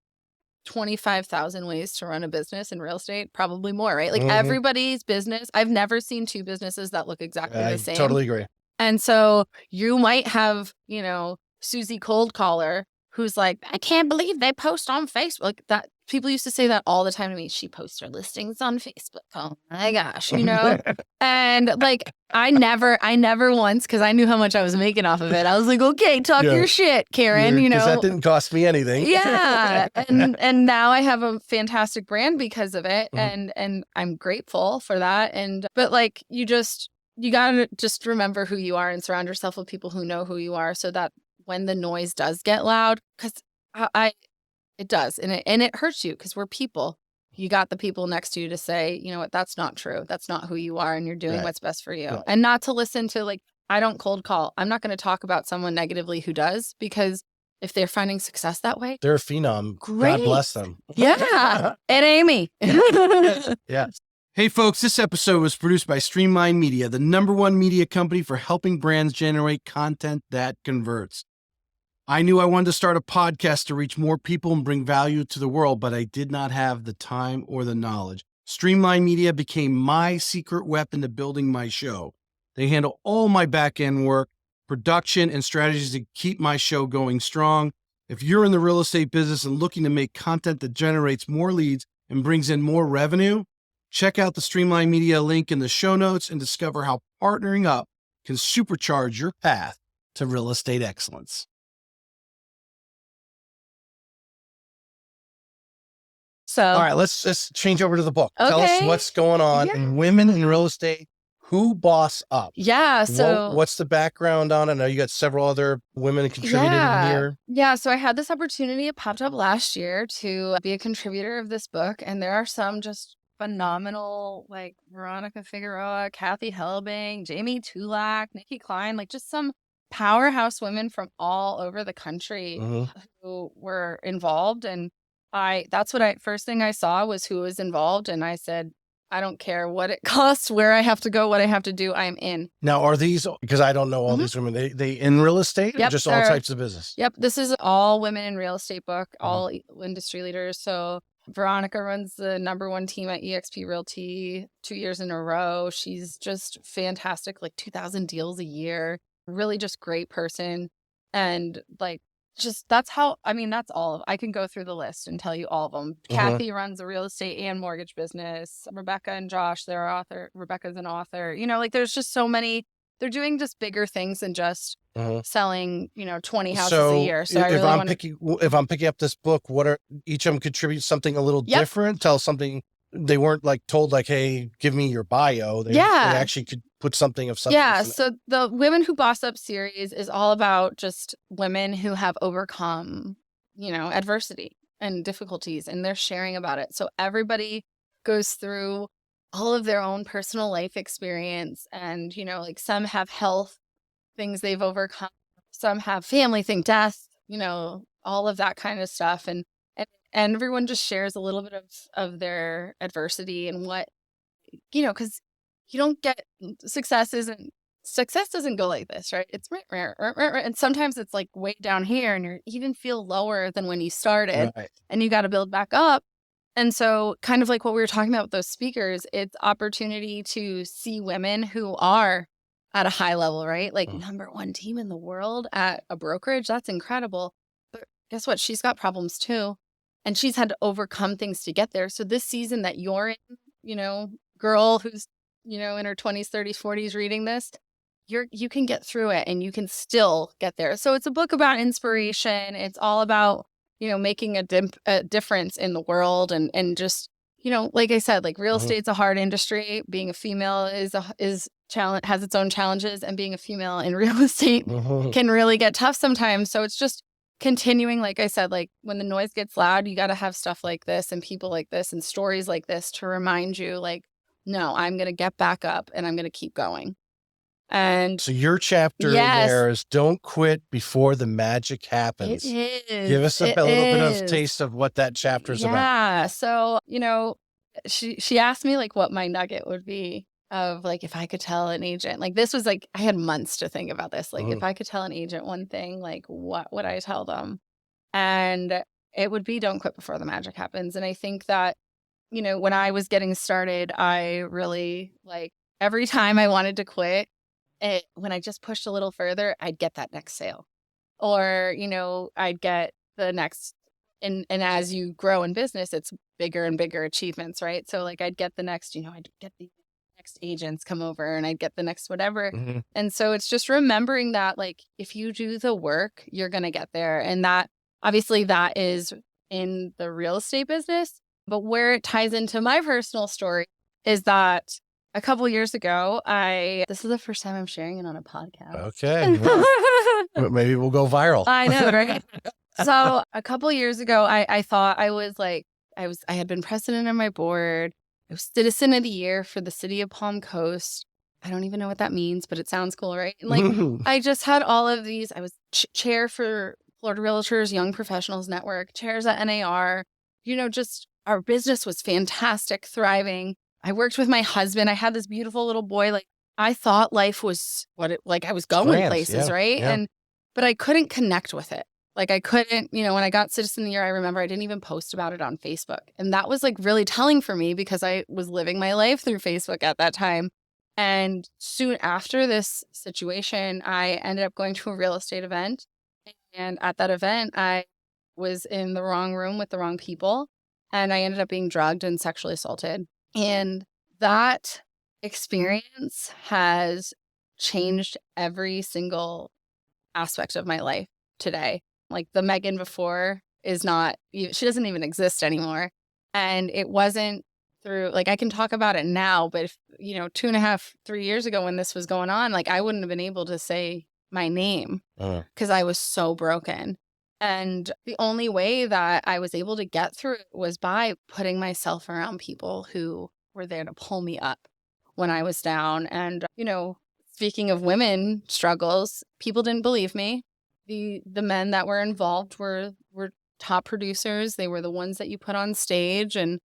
25,000 ways to run a business in real estate, probably more, right? Like everybody's business. I've never seen 2 businesses that look exactly the same. I totally agree. And so you might have, Susie Cold Caller, who's like, I can't believe they post on Facebook. Like that. People used to say that all the time to me. She posts her listings on Facebook. Oh my gosh, And like, I never once, because I knew how much I was making off of it, I was like, okay, talk your shit, Karen. Because that didn't cost me anything. Yeah. and now I have a fantastic brand because of it, and I'm grateful for that. But like, you gotta just remember who you are and surround yourself with people who know who you are, so that when the noise does get loud, because it does. And it hurts you, because we're people. You got the people next to you to say, you know what, that's not true. That's not who you are. And you're doing what's best for you. And not to listen to, like, I don't cold call. I'm not going to talk about someone negatively who does, because if they're finding success that way, they're a phenom. Great. God bless them. Yeah. It ain't me. Yeah. Hey folks, this episode was produced by Streamline Media, the #1 media company for helping brands generate content that converts. I knew I wanted to start a podcast to reach more people and bring value to the world, but I did not have the time or the knowledge. Streamline Media became my secret weapon to building my show. They handle all my back-end work, production, and strategies to keep my show going strong. If you're in the real estate business and looking to make content that generates more leads and brings in more revenue, check out the Streamline Media link in the show notes and discover how partnering up can supercharge your path to real estate excellence. So, all right, let's change over to the book. Okay. Tell us what's going on in Women in Real Estate Who Boss Up. Yeah. So what's the background on it? I know you got several other women contributed in here. Yeah. So I had this opportunity. It popped up last year to be a contributor of this book. And there are some just phenomenal, like Veronica Figueroa, Kathy Helbing, Jamie Tulak, Nikki Klein, like just some powerhouse women from all over the country who were involved. And that's what first thing I saw was who was involved. And I said, I don't care what it costs, where I have to go, what I have to do, I'm in. Now, are these, because I don't know all these women, they in real estate or just all types of business? Yep. This is all women in real estate book, all industry leaders. So Veronica runs the #1 team at eXp Realty 2 years in a row. She's just fantastic, like 2,000 deals a year, really just great person. And like, just that's how, I mean, that's all of, I can go through the list and tell you all of them. Kathy runs a real estate and mortgage business. Rebecca and Josh, they're author. Rebecca's an author. You know, like there's just so many, they're doing just bigger things than just selling, 20 houses a year. So if I'm picking up this book, what are each of them contribute something a little different? Tell something they weren't like told like, hey, give me your bio. They actually could put something of something. Yeah. So the Women Who Boss Up series is all about just women who have overcome, adversity and difficulties, and they're sharing about it. So everybody goes through all of their own personal life experience. And, like some have health things they've overcome. Some have family thing, death, all of that kind of stuff. And everyone just shares a little bit of their adversity and what, because you don't get success doesn't go like this, right? It's rare. And sometimes it's like way down here and you even feel lower than when you started and you got to build back up. And so kind of like what we were talking about with those speakers, it's opportunity to see women who are at a high level, right? Like #1 team in the world at a brokerage. That's incredible. But guess what? She's got problems too. And she's had to overcome things to get there. So this season that you're in, girl who's, in her 20s, 30s, 40s reading this, you can get through it and you can still get there. So it's a book about inspiration. It's all about, making a difference in the world and just, like I said, like real estate's a hard industry. Being a female has its own challenges, and being a female in real estate can really get tough sometimes. So it's just continuing, like I said, like when the noise gets loud, you got to have stuff like this and people like this and stories like this to remind you, like, no, I'm going to get back up and I'm going to keep going. And so your chapter there is don't quit before the magic happens. It is. Give us a little bit of taste of what that chapter is about. Yeah. So, she asked me like what my nugget would be of like, if I could tell an agent, like this was like, I had months to think about this. Like if I could tell an agent one thing, like what would I tell them? And it would be don't quit before the magic happens. And I think that, when I was getting started, I really like every time I wanted to quit, when I just pushed a little further, I'd get that next sale or, I'd get the next, and as you grow in business, it's bigger and bigger achievements, right? So like I'd get the next, I'd get the next agents come over and I'd get the next whatever. And so it's just remembering that like, if you do the work, you're going to get there. And that obviously that is in the real estate business, but where it ties into my personal story is that a couple years ago, this is the first time I'm sharing it on a podcast. Okay. Well, maybe we'll go viral. I know, right? So a couple years ago, I thought I had been president of my board. I was citizen of the year for the city of Palm Coast. I don't even know what that means, but it sounds cool, right? And like I just had all of these. I was chair for Florida Realtors Young Professionals Network, chairs at NAR. Just our business was fantastic, thriving. I worked with my husband. I had this beautiful little boy. Like I thought life was I was going places, right? Yeah. But I couldn't connect with it. Like I couldn't, when I got Citizen of the Year, I remember I didn't even post about it on Facebook. And that was like really telling for me because I was living my life through Facebook at that time. And soon after this situation, I ended up going to a real estate event. And at that event, I was in the wrong room with the wrong people. And I ended up being drugged and sexually assaulted. And that experience has changed every single aspect of my life today. Like the Megan before is not, she doesn't even exist anymore. And it wasn't through, like, I can talk about it now, but if, 2.5, 3 years ago when this was going on, like, I wouldn't have been able to say my name because I was so broken. And the only way that I was able to get through it was by putting myself around people who were there to pull me up when I was down. And, speaking of women struggles, people didn't believe me. The men that were involved were top producers. They were the ones that you put on stage, and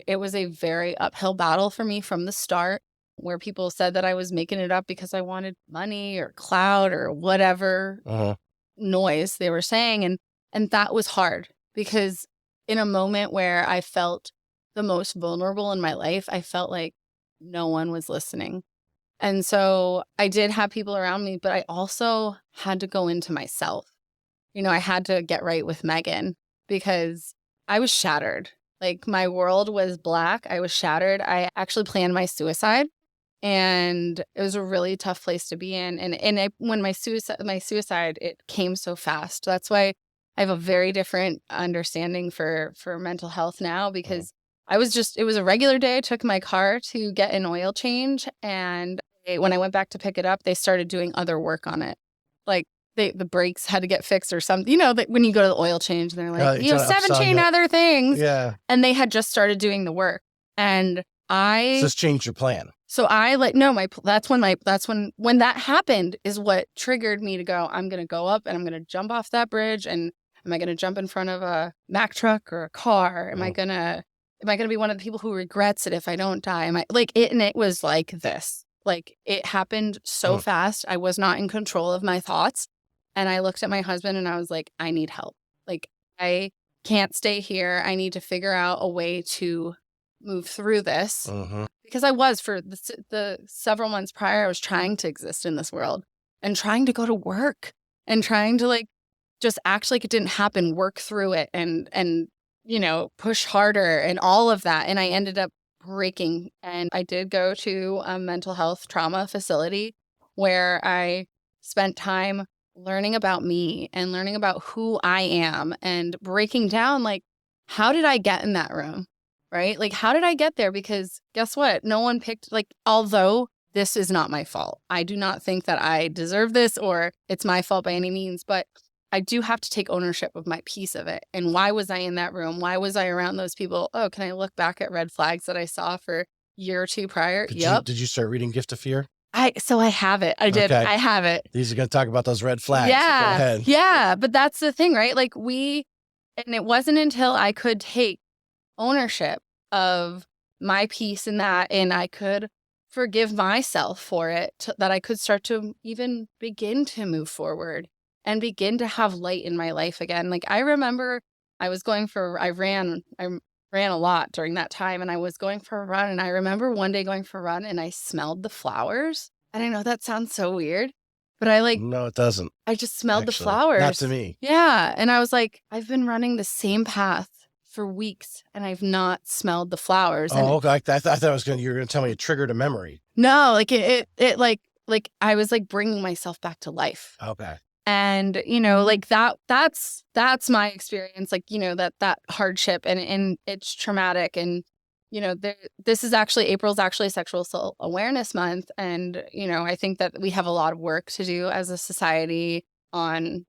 it was a very uphill battle for me from the start, where people said that I was making it up because I wanted money or clout or whatever noise they were saying. And that was hard because in a moment where I felt the most vulnerable in my life, I felt like no one was listening. And so I did have people around me, but I also had to go into myself. I had to get right with Megan because I was shattered. Like, my world was black. I was shattered. I actually planned my suicide, and it was a really tough place to be in. And when my suicide, it came so fast. That's why I have a very different understanding for mental health now, because it was a regular day. I took my car to get an oil change, and when I went back to pick it up, they started doing other work on it. Like, the brakes had to get fixed or something. That when you go to the oil change, they're like, 17 other things. Yeah. And they had just started doing the work. And So this changed your plan. So that's when that happened is what triggered me to go, I'm going to go up and I'm going to jump off that bridge. And am I going to jump in front of a Mack truck or a car? Am I going to be one of the people who regrets it if I don't die? And it was like this. Like, it happened so fast. I was not in control of my thoughts. And I looked at my husband and I was like, I need help. Like, I can't stay here. I need to figure out a way to move through this. Because I was, for the several months prior, I was trying to exist in this world and trying to go to work and trying to just act like it didn't happen, work through it and push harder and all of that. And I ended up breaking. And I did go to a mental health trauma facility where I spent time learning about me and learning about who I am and breaking down, how did I get in that room, right? Like, how did I get there? Because guess what? No one picked, although this is not my fault. I do not think that I deserve this or it's my fault by any means, but I do have to take ownership of my piece of it. And why was I in that room? Why was I around those people? Oh, can I look back at red flags that I saw for a year or two prior? Yep. Did you start reading Gift of Fear? So I have it. I did. Okay. I have it. These are going to talk about those red flags. Yeah. Go ahead. Yeah. But that's the thing, right? And it wasn't until I could take ownership of my piece in that, and I could forgive myself for it, that I could start to even begin to move forward and begin to have light in my life again. Like, I remember I ran a lot during that time, and I was going for a run, and I remember one day going for a run and I smelled the flowers. And I know that sounds so weird, but no, it doesn't. I just smelled the flowers. Not to me. Yeah. And I was like, I've been running the same path for weeks and I've not smelled the flowers. Oh, okay. I thought you were going to tell me it triggered a memory. No, I was bringing myself back to life. Okay. And, that's my experience, that hardship and it's traumatic. And, April's actually Sexual Assault Awareness Month. And, I think that we have a lot of work to do as a society on,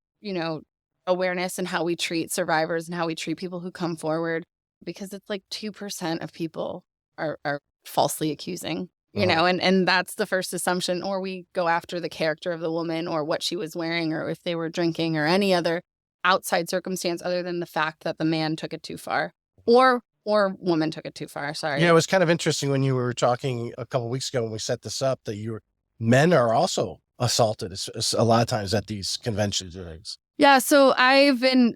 awareness and how we treat survivors and how we treat people who come forward, because it's 2% of people are falsely accusing. And that's the first assumption, or we go after the character of the woman or what she was wearing or if they were drinking or any other outside circumstance other than the fact that the man took it too far or woman took it too far. Sorry. It was kind of interesting when you were talking a couple of weeks ago when we set this up that men are also assaulted a lot of times at these conventions. Yeah, so I've been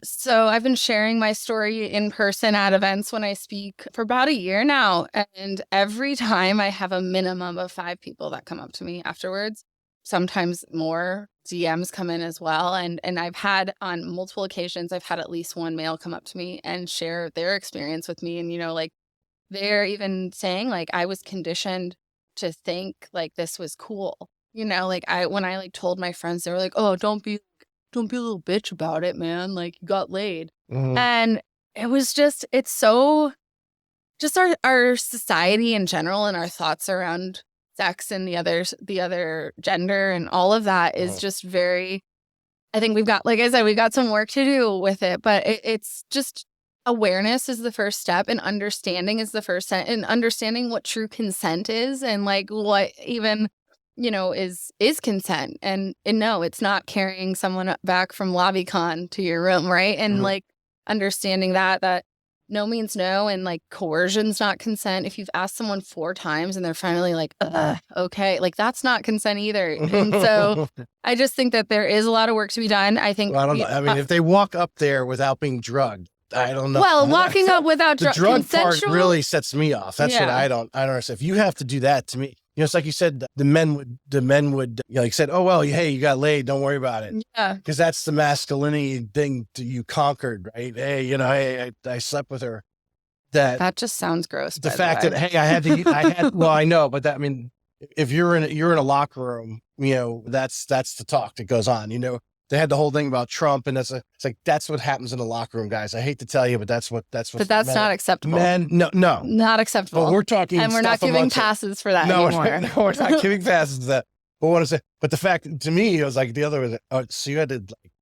sharing my story in person at events when I speak for about a year now, and every time I have a minimum of 5 people that come up to me afterwards, sometimes more. DMs come in as well, and I've had on multiple occasions, I've had at least one male come up to me and share their experience with me, and like they're even saying like I was conditioned to think like this was cool. Like when I like told my friends, they were like, "Oh, don't be a little bitch about it, man. Like you got laid." Mhm. And it was it's so just our society in general and our thoughts around sex and the other gender and all of that is Mhm. just very, I think we've got, like I said, we've got some work to do with it, but it's just awareness is the first step, and understanding is the first step, and understanding what true consent is, and like what even is consent, and no, it's not carrying someone back from LobbyCon to your room, right? And Mhm. like understanding that no means no, and like coercion's not consent. If you've asked someone 4 times and they're finally like, okay, like that's not consent either. And so I just think that there is a lot of work to be done. I think, Well, I don't know. I mean, if they walk up there without being drugged, I don't know. well, walking up without The drug part consensual, really sets me off. That's what yeah, I don't understand. If you have to do that to me, it's like you said, the men would, like said, "Oh, well, hey, you got laid. Don't worry about it." yeah, Because that's the masculinity thing you conquered, right? Hey, hey, I slept with her. that just sounds gross. The By fact the that, way, hey, well, I know, but that, I mean, if you're in a locker room, that's the talk that goes on. They had the whole thing about Trump, and it's like that's what happens in the locker room, guys. I hate to tell you, but that's what but that's not acceptable. no. Not But acceptable. we're talking, And we're not stuff giving amongst passes for that no, anymore. no, we're not giving passes to that. But what I say, but the fact to me, it was like the other was, so you had to like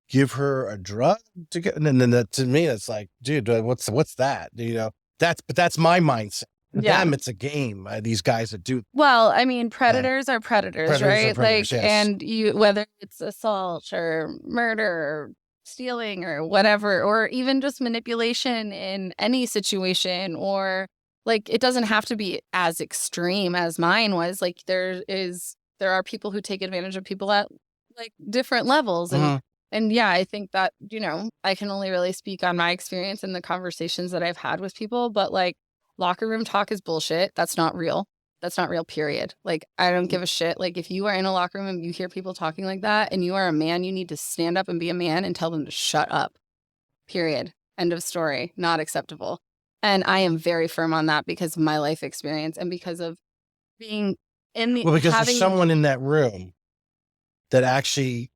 give her a drug to get, and then to me, it's like, dude, what's that? That's my mindset. For Yeah. them, it's a game. These guys that do Well, I mean, predators are predators, predators are right? predators. Like, Yes. and whether it's assault or murder or stealing or whatever, or even just manipulation in any situation, or like, it doesn't have to be as extreme as mine was. Like, there are people who take advantage of people at like different levels. Mhm. And yeah, I think that, I can only really speak on my experience and the conversations that I've had with people, but like, locker room talk is bullshit. That's not real. That's not real, period. Like, I don't give a shit. Like, if you are in a locker room and you hear people talking like that and you are a man, you need to stand up and be a man and tell them to shut up, period. End of story. Not acceptable. And I am very firm on that because of my life experience and because of being in the, Well, because there's having, someone in that room that actually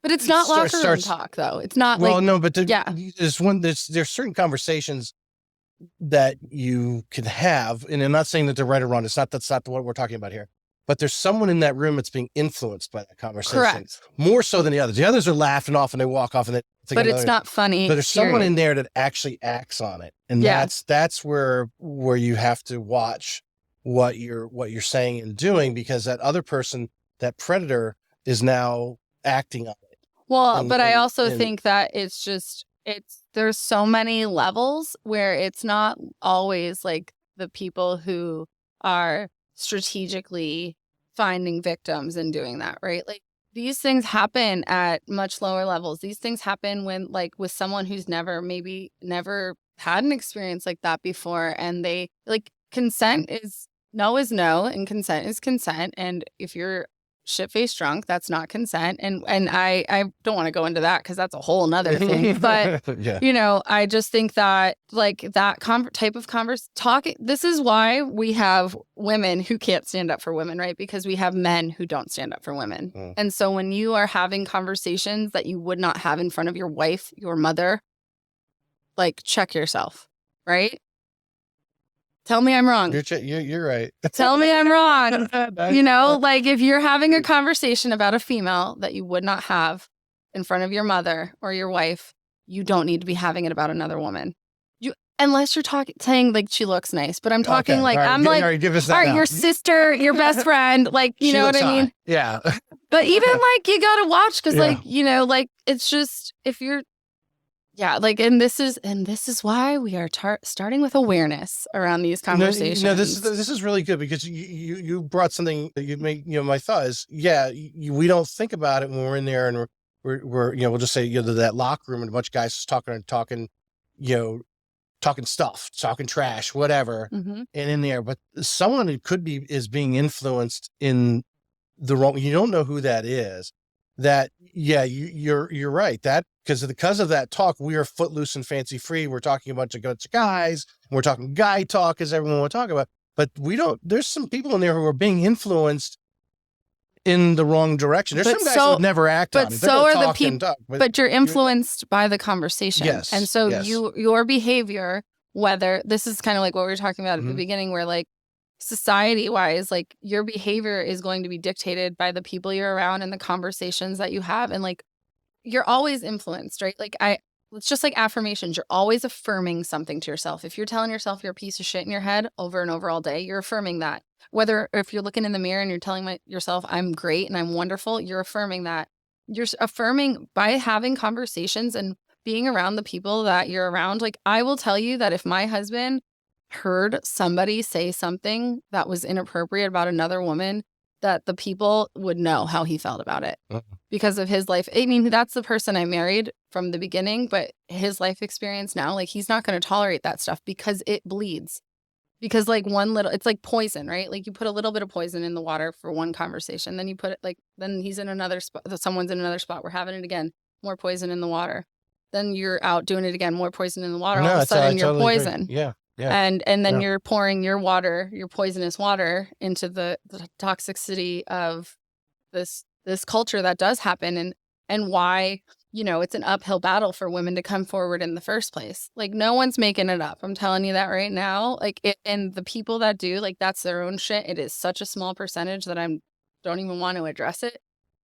but it's not locker room starts. talk though. It's not Well, like, no, but yeah, there's certain conversations that you can have, and I'm not saying that they're right or wrong. That's not what we're talking about here. But there's someone in that room that's being influenced by that conversation. correct. More so than the others. The others are laughing off and they walk off, and But it's not funny. But there's someone period. in there that actually acts on it, and Yeah. that's where you have to watch what you're saying and doing, because that other person, that predator, is now acting on it. Well, And- but I and- also and- think that there's so many levels where it's not always like the people who are strategically finding victims and doing that, right? Like, these things happen at much lower levels. These things happen when, like, with someone who's maybe never had an experience like that before, and they like, consent is no, and consent is consent. And if you're shit-faced drunk, that's not consent. And I don't want to go into that because that's a whole nother thing. But yeah. I just think that like that type of talking. This is why we have women who can't stand up for women, right? Because we have men who don't stand up for women. Mm. And so when you are having conversations that you would not have in front of your wife, your mother, like, check yourself, right? Tell me I'm wrong. You're right. Tell me I'm wrong. Nice. Like, if you're having a conversation about a female that you would not have in front of your mother or your wife, you don't need to be having it about another woman. Unless you're saying like she looks nice, but I'm talking Okay, like, all right, I'm like, give us that all right, now. your sister, your best friend, like, you She know what looks I mean? hot. Yeah. But even like, you gotta watch because Yeah. like, like, it's just, if you're, yeah, like, and this is why we are starting with awareness around these conversations. This is really good, because you brought something that you made. My thought is, we don't think about it when we're in there and we're we'll just say, that locker room and a bunch of guys just talking, talking stuff, talking trash, whatever, Mm-hmm. and in there. But someone who is being influenced in the wrong, you don't know who that is. That, you're right. That because of that talk, we are footloose and fancy free. We're talking a bunch of guys, and we're talking guy talk, as everyone will talk about. But there's some people in there who are being influenced in the wrong direction. There's some guys who would never act on it. But so are the people. But you're you're influenced by the conversation. Yes. And so yes. your behavior, whether this is kind of like what we were talking about at the beginning, where like society wise, like your behavior is going to be dictated by the people you're around and the conversations that you have. And like, you're always influenced, right? Like it's just like affirmations. You're always affirming something to yourself. If you're telling yourself you're a piece of shit in your head over and over all day, you're affirming that. Whether if you're looking in the mirror and you're telling yourself I'm great and I'm wonderful, you're affirming that. You're affirming by having conversations and being around the people that you're around. Like I will tell you that if my husband heard somebody say something that was inappropriate about another woman, that the people would know how he felt about it because of his life. I mean, that's the person I married from the beginning, but his life experience now, like he's not going to tolerate that stuff because it bleeds. Because like it's like poison, right? Like you put a little bit of poison in the water for one conversation, then you put it then he's in another spot, someone's in another spot, we're having it again, more poison in the water. Then you're out doing it again, more poison in the water. All of a sudden you're totally poison. Agree. Yeah. And then you're pouring your poisonous water into the toxicity of this culture that does happen and why, it's an uphill battle for women to come forward in the first place. Like no one's making it up. I'm telling you that right now. Like and the people that do, like that's their own shit. It is such a small percentage that don't even want to address it.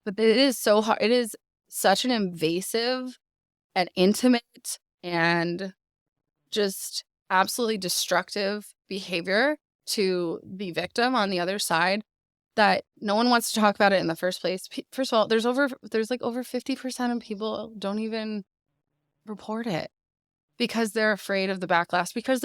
But it is so hard. It is such an invasive and intimate and just absolutely destructive behavior to the victim on the other side that no one wants to talk about it in the first place. First of all, there's like over 50% of people don't even report it because they're afraid of the backlash, because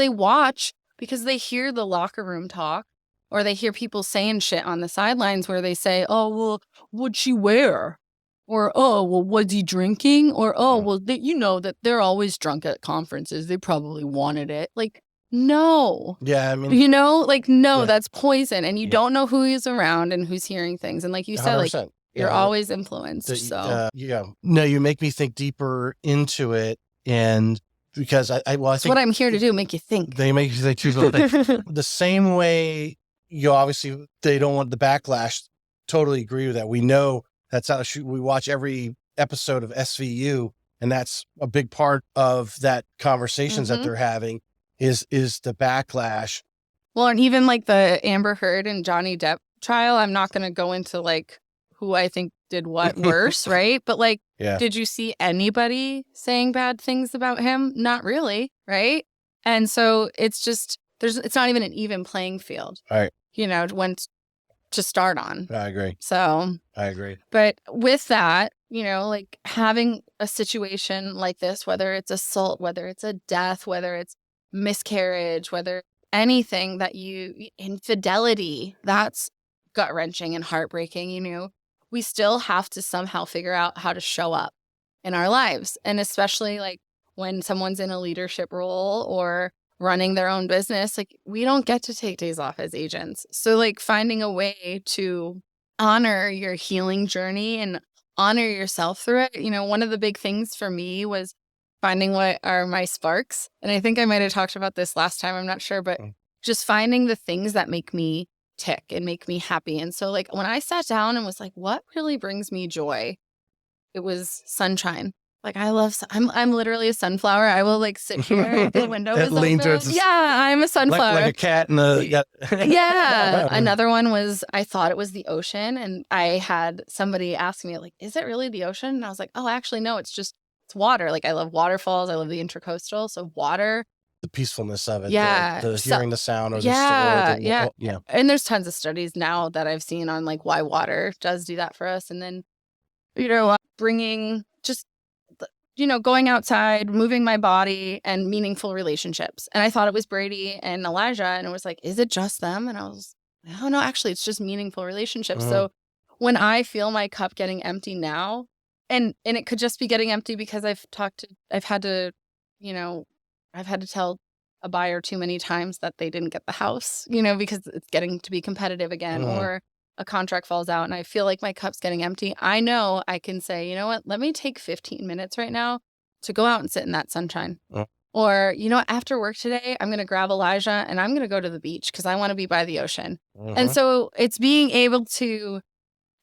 they hear the locker room talk or they hear people saying shit on the sidelines where they say, oh, well, what'd she wear? Or, oh, well, was he drinking? Or, oh, well, that they're always drunk at conferences. They probably wanted it. Like, no. Yeah, I mean. No, that's poison. And you don't know who is around and who's hearing things. And like you said, 100%. Like, you're always influenced. No, you make me think deeper into it. And because I think what I'm here to do, make you think. They make you think too. The same way, obviously, they don't want the backlash. Totally agree with that. We know that's how we watch every episode of SVU, and that's a big part of that conversations that they're having is the backlash. Well, and even like the Amber Heard and Johnny Depp trial, I'm not going to go into like who I think did what worse, right? But like, did you see anybody saying bad things about him? Not really, right? And so it's just, it's not even an even playing field. All right. When to start on. I agree. So I agree. But with that, like having a situation like this, whether it's assault, whether it's a death, whether it's miscarriage, whether anything that infidelity, that's gut wrenching and heartbreaking, we still have to somehow figure out how to show up in our lives. And especially like when someone's in a leadership role or running their own business, like we don't get to take days off as agents. So like finding a way to honor your healing journey and honor yourself through it. One of the big things for me was finding what are my sparks. And I think I might have talked about this last time, I'm not sure, but just finding the things that make me tick and make me happy. And so like when I sat down and was like, what really brings me joy? It was sunshine. Like I'm literally a sunflower. I will like sit here. The window is open. Yeah, I'm a sunflower. Like a cat in the. Yeah. Another one was I thought it was the ocean, and I had somebody ask me like, "Is it really the ocean?" And I was like, "Oh, actually, no. It's water. Like I love waterfalls. I love the intracoastal. So water." The peacefulness of it. Yeah. The hearing the sound or yeah. And there's tons of studies now that I've seen on like why water does do that for us, and then bringing just. Going outside, moving my body, and meaningful relationships. And I thought it was Brady and Elijah, and it was like, is it just them? And I was, oh no, actually, it's just meaningful relationships. So when I feel my cup getting empty now, and it could just be getting empty because I've had to, I've had to tell a buyer too many times that they didn't get the house, because it's getting to be competitive again, or a contract falls out and I feel like my cup's getting empty. I know I can say, you know what, let me take 15 minutes right now to go out and sit in that sunshine. Or, after work today, I'm going to grab Elijah and I'm going to go to the beach because I want to be by the ocean. And so it's being able to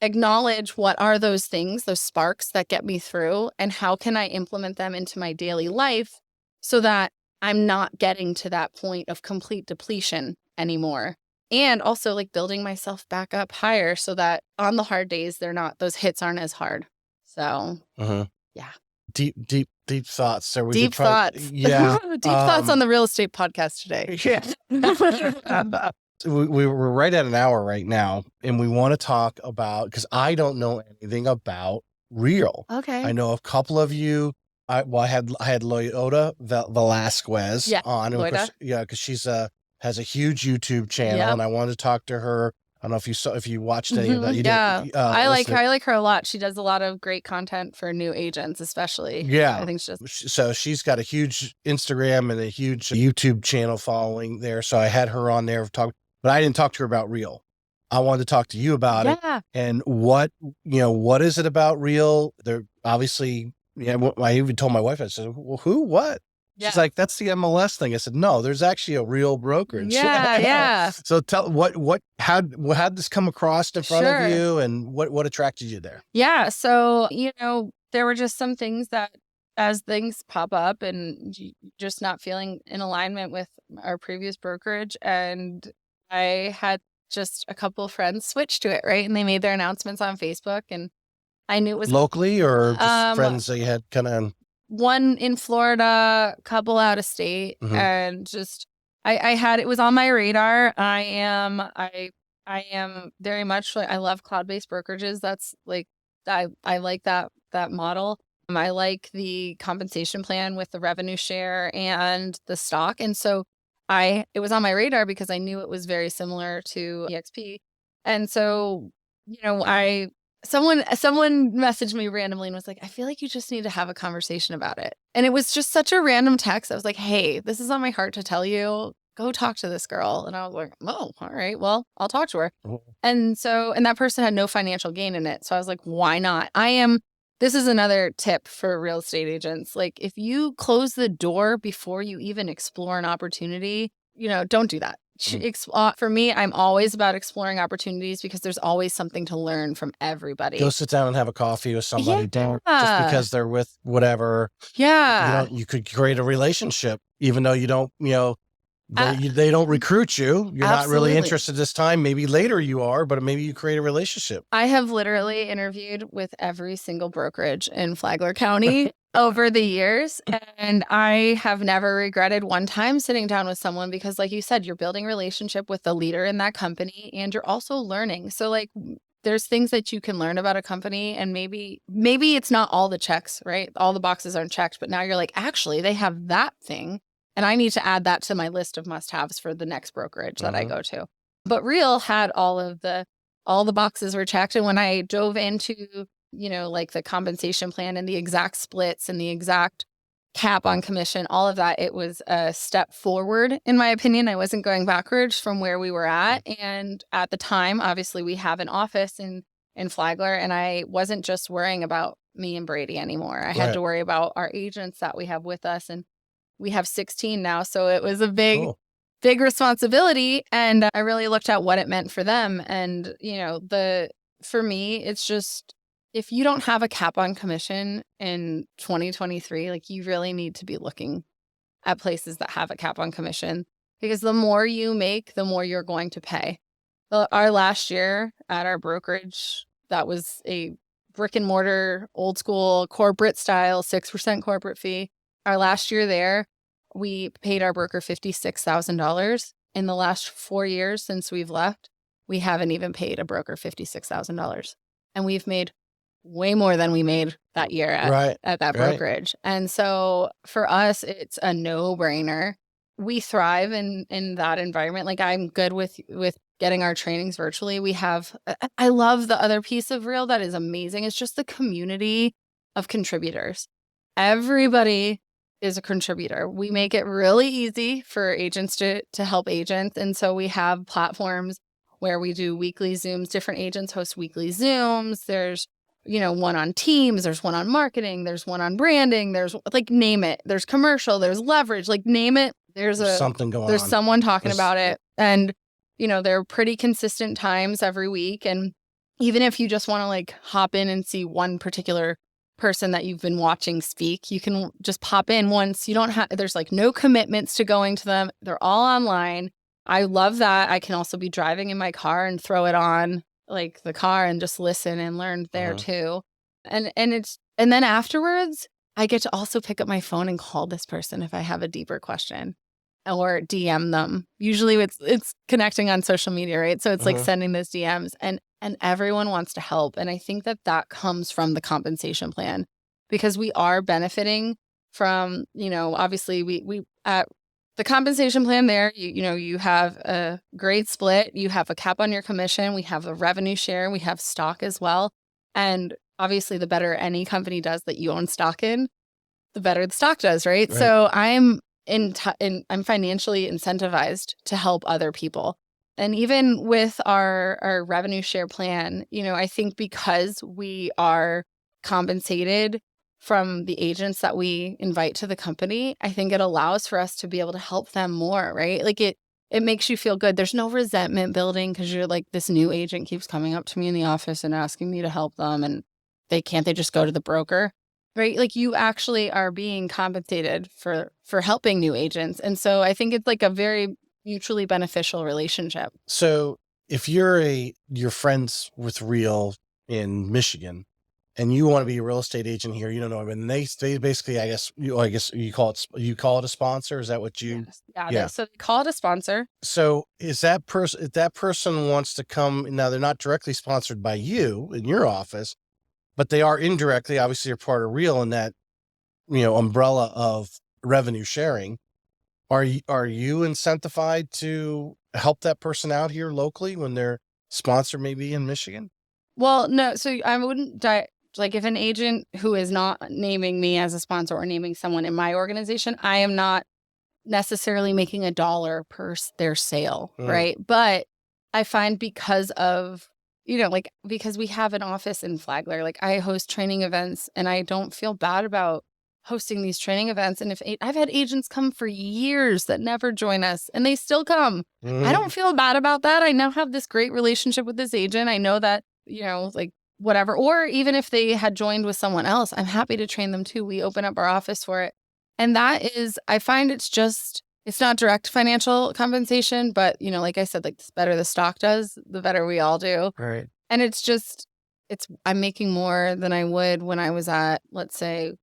acknowledge what are those things, those sparks that get me through, and how can I implement them into my daily life so that I'm not getting to that point of complete depletion anymore. And also like building myself back up higher so that on the hard days, those hits aren't as hard. So, yeah. Deep thoughts. So deep thoughts. Yeah. Deep thoughts on the real estate podcast today. Yeah. We're right at an hour right now, and we want to talk about, because I don't know anything about Real. Okay. I know a couple of you. I had Loyota Velasquez on, because she's has a huge YouTube channel, and I wanted to talk to her. I don't know if you watched any of that. I like her a lot. She does a lot of great content for new agents, especially. Yeah, I think so she's got a huge Instagram and a huge YouTube channel following there. So I had her on there but I didn't talk to her about Real. I wanted to talk to you about it and what is it about Real? They're obviously, I even told my wife, I said, well, who, what? Yeah. She's like, that's the MLS thing. I said, no, there's actually a Real Brokerage. Yeah. So tell how did this come across in front of you, and what attracted you there? Yeah. So, there were just some things that as things pop up and just not feeling in alignment with our previous brokerage. And I had just a couple of friends switch to it. Right. And they made their announcements on Facebook, and I knew it was locally, or just friends that you had kind of. One in Florida, couple out of state, and just it was on my radar. I am very much like, I love cloud-based brokerages. That's like, I like that model. I like the compensation plan with the revenue share and the stock. And so it was on my radar because I knew it was very similar to EXP. And so, Someone messaged me randomly and was like, I feel like you just need to have a conversation about it. And it was just such a random text. I was like, hey, this is on my heart to tell you. Go talk to this girl. And I was like, oh, all right, well, I'll talk to her. And that person had no financial gain in it. So I was like, why not? This is another tip for real estate agents. Like, if you close the door before you even explore an opportunity, don't do that. For me, I'm always about exploring opportunities because there's always something to learn from everybody. Go sit down and have a coffee with somebody. Don't just because they're with whatever. Yeah. You could create a relationship, even though you don't, they don't recruit you. You're not really interested this time. Maybe later you are, but maybe you create a relationship. I have literally interviewed with every single brokerage in Flagler County over the years. And I have never regretted one time sitting down with someone because, like you said, you're building a relationship with the leader in that company and you're also learning. So like, there's things that you can learn about a company, and maybe it's not all the checks, right? All the boxes aren't checked, but now you're like, actually, they have that thing. And I need to add that to my list of must-haves for the next brokerage that I go to. But Real had all the boxes were checked. And when I dove into, like the compensation plan and the exact splits and the exact cap on commission, all of that, it was a step forward, in my opinion. I wasn't going backwards from where we were at. And at the time, obviously, we have an office in Flagler, and I wasn't just worrying about me and Brady anymore. I had to worry about our agents that we have with us, and we have 16 now. So it was a big responsibility. And I really looked at what it meant for them. And, for me, it's just, if you don't have a cap on commission in 2023, like, you really need to be looking at places that have a cap on commission, because the more you make, the more you're going to pay. Our last year at our brokerage, that was a brick and mortar, old school, corporate style, 6% corporate fee. Our last year there, we paid our broker $56,000. In the last 4 years since we've left, we haven't even paid a broker $56,000. And we've made way more than we made that year at that brokerage. And so for us, it's a no-brainer. We thrive in that environment. Like, I'm good with getting our trainings virtually. I love the other piece of Real that is amazing. It's just the community of contributors. Everybody is a contributor. We make it really easy for agents to help agents. And so we have platforms where we do weekly Zooms. Different agents host weekly Zooms. There's, one on teams, there's one on marketing, there's one on branding, there's name it. There's commercial, there's leverage, name it. There's something going on. There's someone talking about it. And, there are pretty consistent times every week. And even if you just want to hop in and see one particular person that you've been watching speak, you can just pop in once. You don't have, there's no commitments to going to them. They're all online. I love that. I can also be driving in my car and throw it on the car and just listen and learn there too. And then afterwards, I get to also pick up my phone and call this person if I have a deeper question, or DM them. Usually it's connecting on social media, right? So it's sending those DMs, and everyone wants to help. And I think that comes from the compensation plan, because we are benefiting from, obviously we at the compensation plan there, you have a great split. You have a cap on your commission. We have a revenue share. We have stock as well. And obviously the better any company does that you own stock in, the better the stock does, right? So I'm financially incentivized to help other people. And even with our revenue share plan, I think because we are compensated from the agents that we invite to the company, I think it allows for us to be able to help them more, right? It makes you feel good. There's no resentment building because you're this new agent keeps coming up to me in the office and asking me to help them, and they just go to the broker, right? You actually are being compensated for helping new agents. And so I think it's a very mutually beneficial relationship. So if you're friends with Real in Michigan and you want to be a real estate agent here, you don't know, and they basically, I guess you call it a sponsor. Is that what you? Yes. Yeah. So they call it a sponsor. So is that person, if that person wants to come, now they're not directly sponsored by you in your office, but they are indirectly, obviously you're part of Real in that, umbrella of revenue sharing. Are you incentivized to help that person out here locally when their sponsor may be in Michigan? Well, no. So I wouldn't if an agent who is not naming me as a sponsor or naming someone in my organization, I am not necessarily making $1 per their sale, right? But I find because of, because we have an office in Flagler, I host training events, and I don't feel bad about hosting these training events. And if I've had agents come for years that never join us and they still come, I don't feel bad about that. I now have this great relationship with this agent. I know that, whatever, or even if they had joined with someone else, I'm happy to train them too. We open up our office for it. And that is, I find it's not direct financial compensation, but like I said, the better the stock does, the better we all do. Right. And I'm making more than I would when I was at, let's say,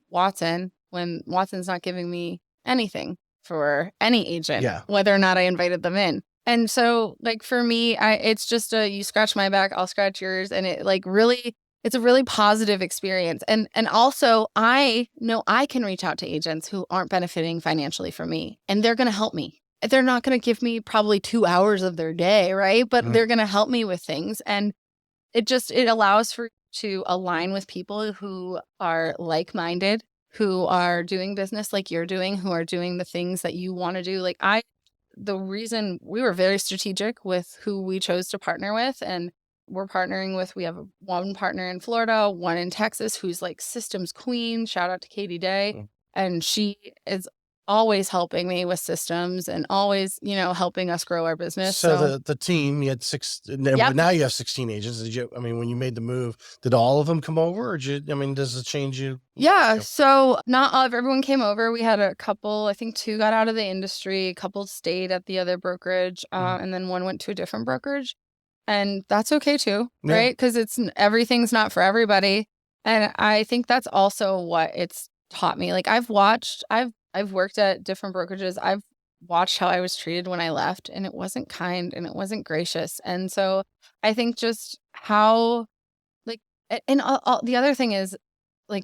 Watson, when Watson's not giving me anything for any agent, whether or not I invited them in. And so for me, it's just you scratch my back, I'll scratch yours. And it it's a really positive experience. And also I know I can reach out to agents who aren't benefiting financially from me, and they're going to help me. They're not going to give me probably 2 hours of their day, right? But they're going to help me with things. And it allows to align with people who are like-minded, who are doing business like you're doing, who are doing the things that you want to do. The reason we were very strategic with who we chose to partner with, and we're partnering with, we have one partner in Florida, one in Texas, who's systems queen. Shout out to Katie Day. And she is always helping me with systems and always, helping us grow our business. So the team, you had 6, now you have 16 agents. When you made the move, did all of them come over, or does it change you? Yeah. So not all of everyone came over. We had a couple, I think 2 got out of the industry, a couple stayed at the other brokerage, and then one went to a different brokerage. And that's okay too, right? Because everything's not for everybody. And I think that's also what it's taught me. I've worked at different brokerages. I've watched how I was treated when I left, and it wasn't kind and it wasn't gracious. And so I think just how, and the other thing is,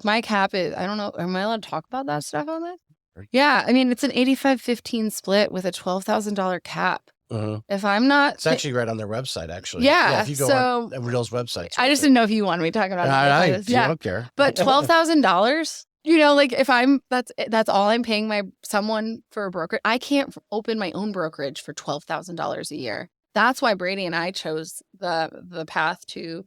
my cap is, I don't know, am I allowed to talk about that stuff on this? Yeah. It's an 85-15 split with a $12,000 cap. If I'm not, it's actually right on their website, actually. Yeah. If you go on Real's website. I just didn't know if you wanted me talking about it. I don't care. But $12,000, like if that's all I'm paying someone for a broker. I can't open my own brokerage for $12,000 a year. That's why Brady and I chose the path to,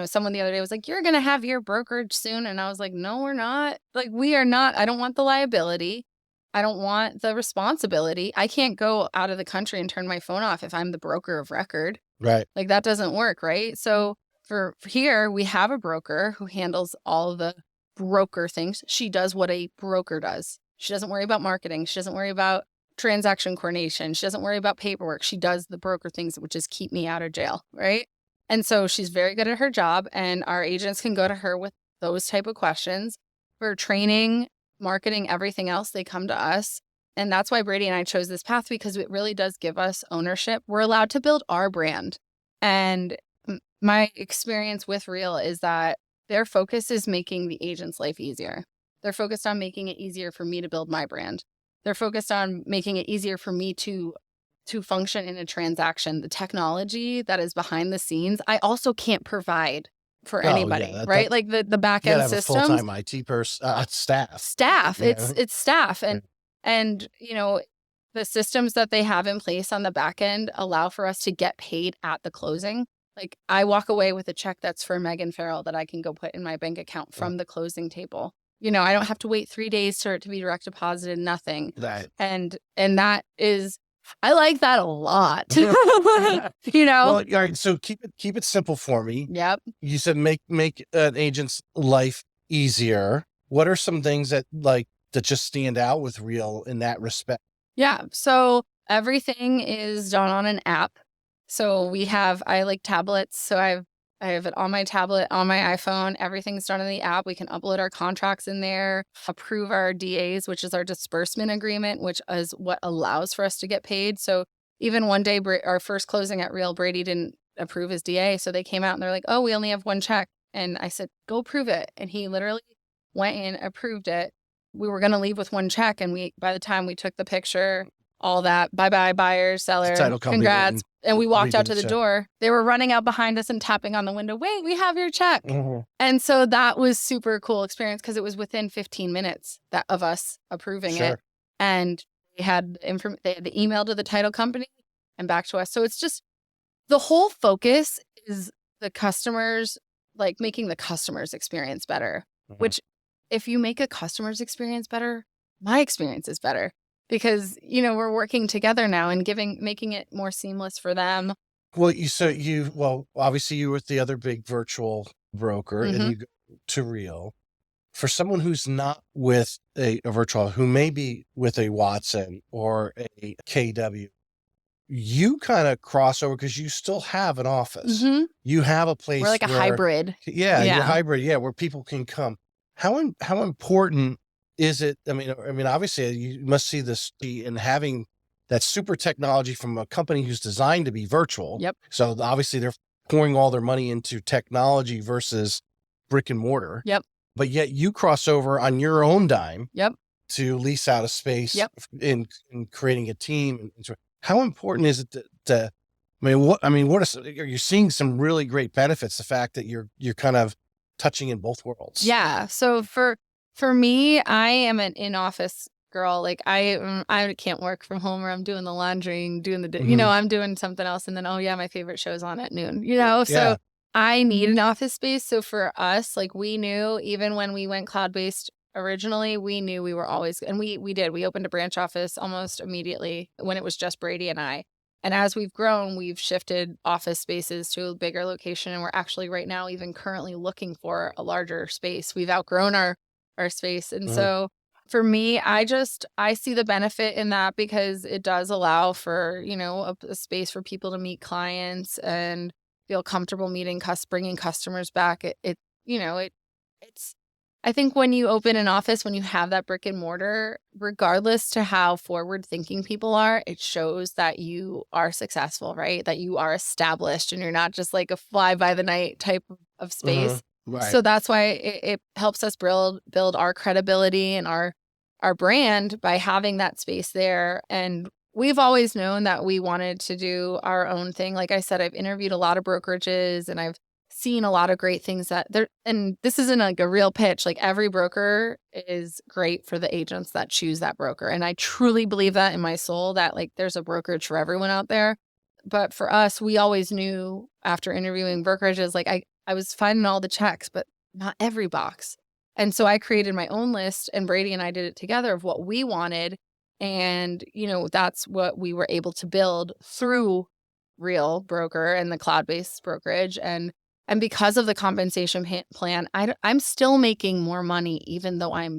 someone the other day was like, you're going to have your brokerage soon. And I was like, no, we're not. Like, we are not. I don't want the liability. I don't want the responsibility. I can't go out of the country and turn my phone off if I'm the broker of record. Right. Like, that doesn't work, right? So for here, we have a broker who handles all the broker things. She does what a broker does. She doesn't worry about marketing. She doesn't worry about transaction coordination. She doesn't worry about paperwork. She does the broker things, which is keep me out of jail, right? And so she's very good at her job, and our agents can go to her with those type of questions. For training, marketing, everything else, they come to us. And that's why Brady and I chose this path, because it really does give us ownership. We're allowed to build our brand. And my experience with Real is that their focus is making the agent's life easier. They're focused on making it easier for me to build my brand. They're focused on making it easier for me to function in a transaction. The technology that is behind the scenes, I also can't provide for anybody, right? Like the back end systems. Full-time IT person, staff. Yeah. It's staff, and the systems that they have in place on the back end allow for us to get paid at the closing. Like, I walk away with a check that's for Megan Farrel that I can go put in my bank account from the closing table. I don't have to wait 3 days for it to be direct deposited, nothing. Right. And that is, I like that a lot. Well, all right. So keep it simple for me. Yep. You said make an agent's life easier. What are some things that just stand out with Real in that respect? Yeah. So everything is done on an app. So I like tablets. So I have it on my tablet, on my iPhone. Everything's done in the app. We can upload our contracts in there, approve our DAs, which is our disbursement agreement, which is what allows for us to get paid. So even one day, our first closing at Real, Brady didn't approve his DA. So they came out and they're like, oh, we only have one check. And I said, go prove it. And he literally went in, approved it. We were going to leave with one check. And by the time we took the picture, all that, bye-bye, buyer, seller, congrats. And we walked out to the door. They were running out behind us and tapping on the window. Wait, we have your check. Mm-hmm. And so that was super cool experience, because it was within 15 minutes of us approving it. And they had the email to the title company and back to us. So it's just, the whole focus is the customers, like making the customer's experience better, which if you make a customer's experience better, my experience is better. Because, we're working together now and making it more seamless for them. Well, obviously you were with the other big virtual broker, and you go to Real. For someone who's not with a virtual, who may be with a Watson or a KW, you kind of cross over because you still have an office. Mm-hmm. You have a place. We're like a hybrid. Yeah, you're hybrid. Yeah, where people can come. How important is it? I mean, obviously you must see this in having that super technology from a company who's designed to be virtual. Yep. So obviously they're pouring all their money into technology versus brick and mortar. Yep. But yet you cross over on your own dime. Yep. To lease out a space. Yep. in creating a team. How important is it to are you seeing some really great benefits? The fact that you're kind of touching in both worlds. Yeah. So for me, I am an in-office girl. Like, I can't work from home, or I'm doing the laundry and doing I'm doing something else. And then, my favorite show's on at noon, so I need an office space. So for us, like, we knew, even when we went cloud-based originally, we knew we were always, and we opened a branch office almost immediately when it was just Brady and I. And as we've grown, we've shifted office spaces to a bigger location. And we're actually right now even currently looking for a larger space. We've outgrown our space. And so for me, I see the benefit in that, because it does allow for, a space for people to meet clients and feel comfortable bringing customers back. It's, I think when you open an office, when you have that brick and mortar, regardless to how forward thinking people are, it shows that you are successful, right? That you are established and you're not just like a fly by the night type of space. Right. So that's why it helps us build our credibility and our brand by having that space there. And we've always known that we wanted to do our own thing. Like I said, I've interviewed a lot of brokerages and I've seen a lot of great things that there, and this isn't like a real pitch. Like every broker is great for the agents that choose that broker. And I truly believe that in my soul that like there's a brokerage for everyone out there. But for us, we always knew after interviewing brokerages, like I was finding all the checks, but not every box. And so I created my own list and Brady and I did it together of what we wanted. And, that's what we were able to build through Real Broker and the cloud-based brokerage. And because of the compensation plan, I'm still making more money, even though I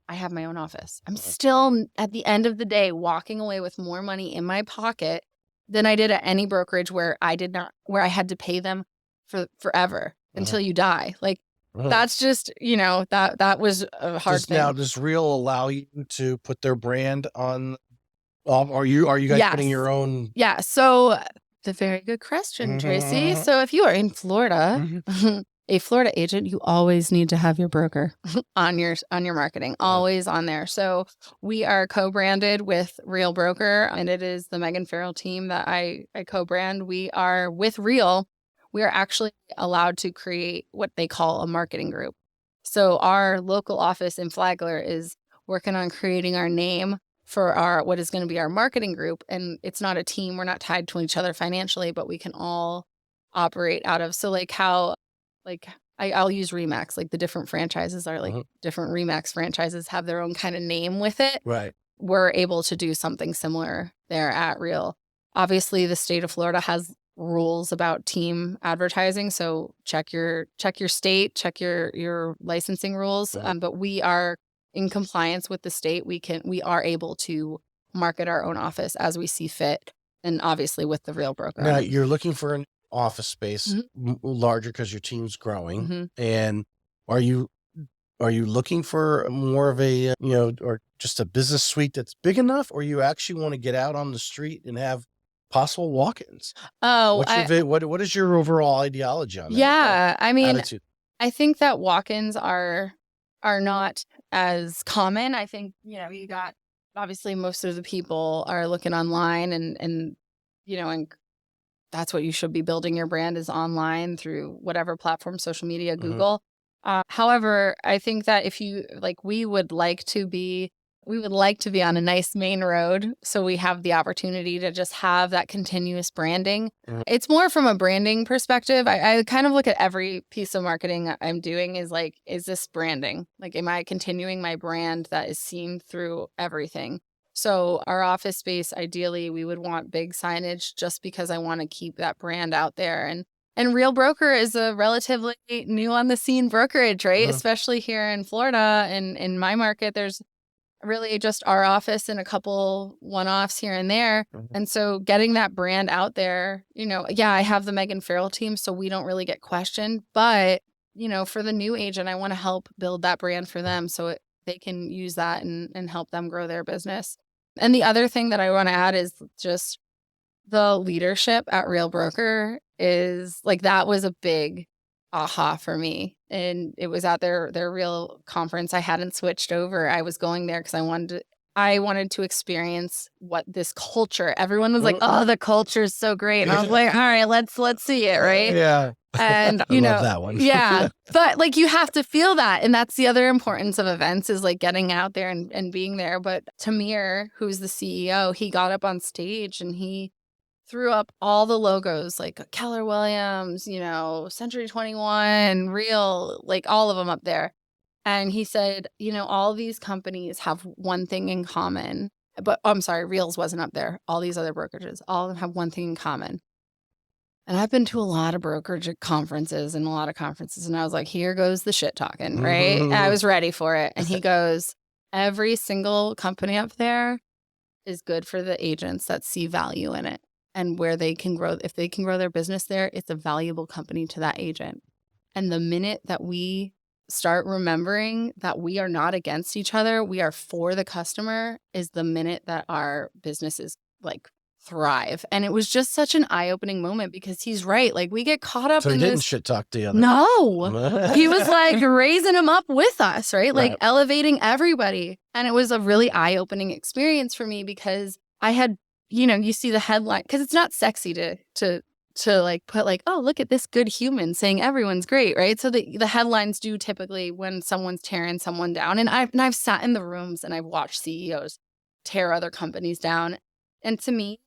have my own office. I'm still at the end of the day, walking away with more money in my pocket than I did at any brokerage where I had to pay them for forever until you die. Like that's just, that was a hard thing. Now, does Real allow you to put their brand on? Are you guys putting your own? Yeah. So the very good question, Tracy. So if you are in Florida, a Florida agent, you always need to have your broker on your marketing, always on there. So we are co-branded with Real Broker, and it is the Megan Farrel team that I co-brand. We are with Real. We are actually allowed to create what they call a marketing group. So our local office in Flagler is working on creating our name for what is going to be our marketing group. And it's not a team. We're not tied to each other financially, but we can all operate out of. So like how, like I'll use Remax, like the different franchises are like different Remax franchises have their own kind of name with it. Right. We're able to do something similar there at Real. Obviously the state of Florida has rules about team advertising. So check your state, check your licensing rules. But we are in compliance with the state. We are able to market our own office as we see fit. And obviously with the Real Broker. Now you're looking for an office space larger because your team's growing. And are you looking for more of a, or just a business suite that's big enough, or you actually want to get out on the street and have possible walk-ins? Oh, what is your overall ideology on that? Yeah. I mean, attitude? I think that walk-ins are not as common. I think, you got, obviously most of the people are looking online and that's what you should be building your brand is online through whatever platform, social media, Google. However, I think that if you we would like to be on a nice main road. So we have the opportunity to just have that continuous branding. It's more from a branding perspective. I kind of look at every piece of marketing I'm doing is like, is this branding? Like, am I continuing my brand that is seen through everything? So our office space, ideally, we would want big signage just because I want to keep that brand out there. And Real Broker is a relatively new on the scene brokerage, right? Especially here in Florida and in my market, there's really just our office and a couple one-offs here and there. And so getting that brand out there, I have the Megan Farrel team, so we don't really get questioned. But, for the new agent, I want to help build that brand for them so they can use that and help them grow their business. And the other thing that I want to add is just the leadership at Real Broker is like, that was a big aha for me. And it was at their Real conference. I hadn't switched over. I was going there because I wanted to experience what this culture, everyone was like, oh, the culture is so great. And I was like, all right, let's see it. Right. Yeah. And I love that one. Yeah. But you have to feel that. And that's the other importance of events is like getting out there and being there. But Tamir, who's the CEO, he got up on stage and he threw up all the logos like Keller Williams, Century 21, Real, like all of them up there. And he said, all these companies have one thing in common. But I'm sorry, Reals wasn't up there. All these other brokerages, all of them have one thing in common. And I've been to a lot of brokerage conferences and I was like, here goes the shit talking, right? I was ready for it. And he goes, every single company up there is good for the agents that see value in it. And where they can grow, if they can grow their business there, it's a valuable company to that agent. And the minute that we start remembering that we are not against each other, we are for the customer, is the minute that our businesses thrive. And it was just such an eye-opening moment because he's right. Like, we get caught up so in he didn't this. shit talk the other. No, he was raising them up with us, right? Like elevating everybody. And it was a really eye-opening experience for me because I had you see the headline, because it's not sexy to like put like, oh, look at this good human saying everyone's great, right? So the headlines do typically when someone's tearing someone down. And I've sat in the rooms and I've watched CEOs tear other companies down. And to me,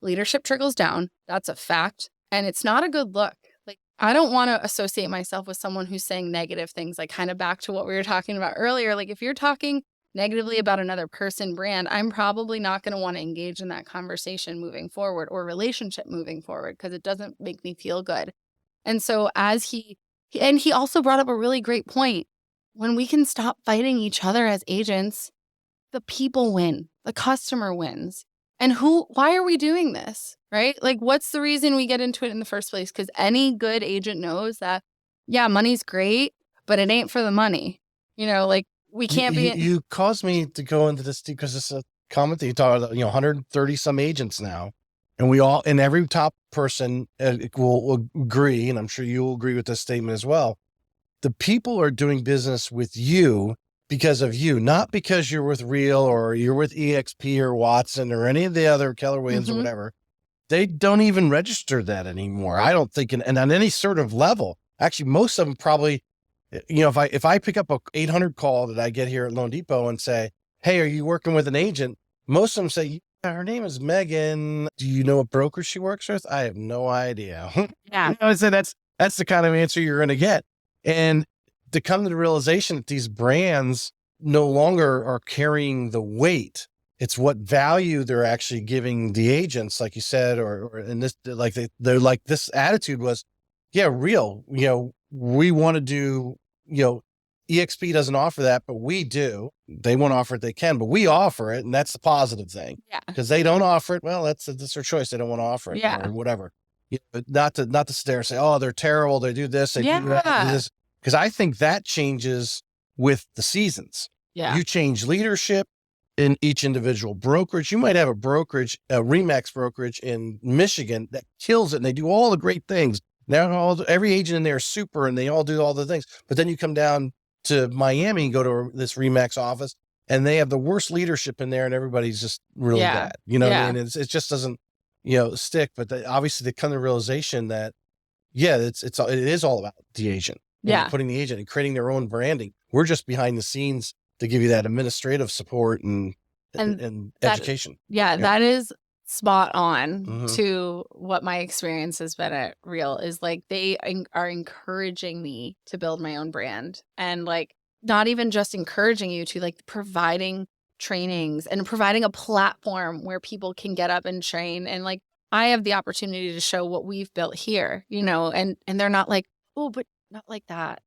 leadership trickles down. That's a fact. And it's not a good look. Like, I don't want to associate myself with someone who's saying negative things, like kind of back to what we were talking about earlier. Like, if you're talking negatively about another person, brand, I'm probably not going to want to engage in that conversation moving forward or relationship moving forward, because it doesn't make me feel good. And so he also brought up a really great point. When we can stop fighting each other as agents, the people win, the customer wins. And why are we doing this, right? Like, what's the reason we get into it in the first place? Because any good agent knows that, yeah, money's great, but it ain't for the money. Like, we can't be. You caused me to go into this because it's a comment that you talk about, 130 some agents now. And every top person will agree, and I'm sure you will agree with this statement as well. The people are doing business with you because of you, not because you're with Real or you're with EXP or Watson or any of the other Keller Williams or whatever. They don't even register that anymore. I don't think, and on any sort of level, actually, most of them probably, if I pick up a 800 call that I get here at Loan Depot and say, hey, are you working with an agent? Most of them say, yeah, her name is Megan. Do you know what broker she works with? I have no idea. Yeah. I say that's the kind of answer you're going to get. And to come to the realization that these brands no longer are carrying the weight. It's what value they're actually giving the agents, like you said, or in this, like they're like, this attitude was, yeah, Real, we want to do, EXP doesn't offer that, but we do. They won't offer it, they can, but we offer it. And that's the positive thing. Yeah. Because they don't offer it. Well, that's their choice. They don't want to offer it or whatever. Not to sit there and say, oh, they're terrible. They do this. They do that. They do this. Because I think that changes with the seasons. Yeah. You change leadership in each individual brokerage. You might have a brokerage, a Remax brokerage in Michigan that kills it, and they do all the great things. Now every agent in there is super, and they all do all the things. But then you come down to Miami and go to this Remax office, and they have the worst leadership in there, and everybody's just really bad. What I mean? It just doesn't, stick. But obviously they come to the realization that, it is all about the agent. Putting the agent and creating their own branding. We're just behind the scenes to give you that administrative support and education. That is spot on to what my experience has been at Real. Is like, they are encouraging me to build my own brand, and like, not even just encouraging you to, like, providing trainings and providing a platform where people can get up and train. And like, I have the opportunity to show what we've built here, and they're not like, oh, but not like that,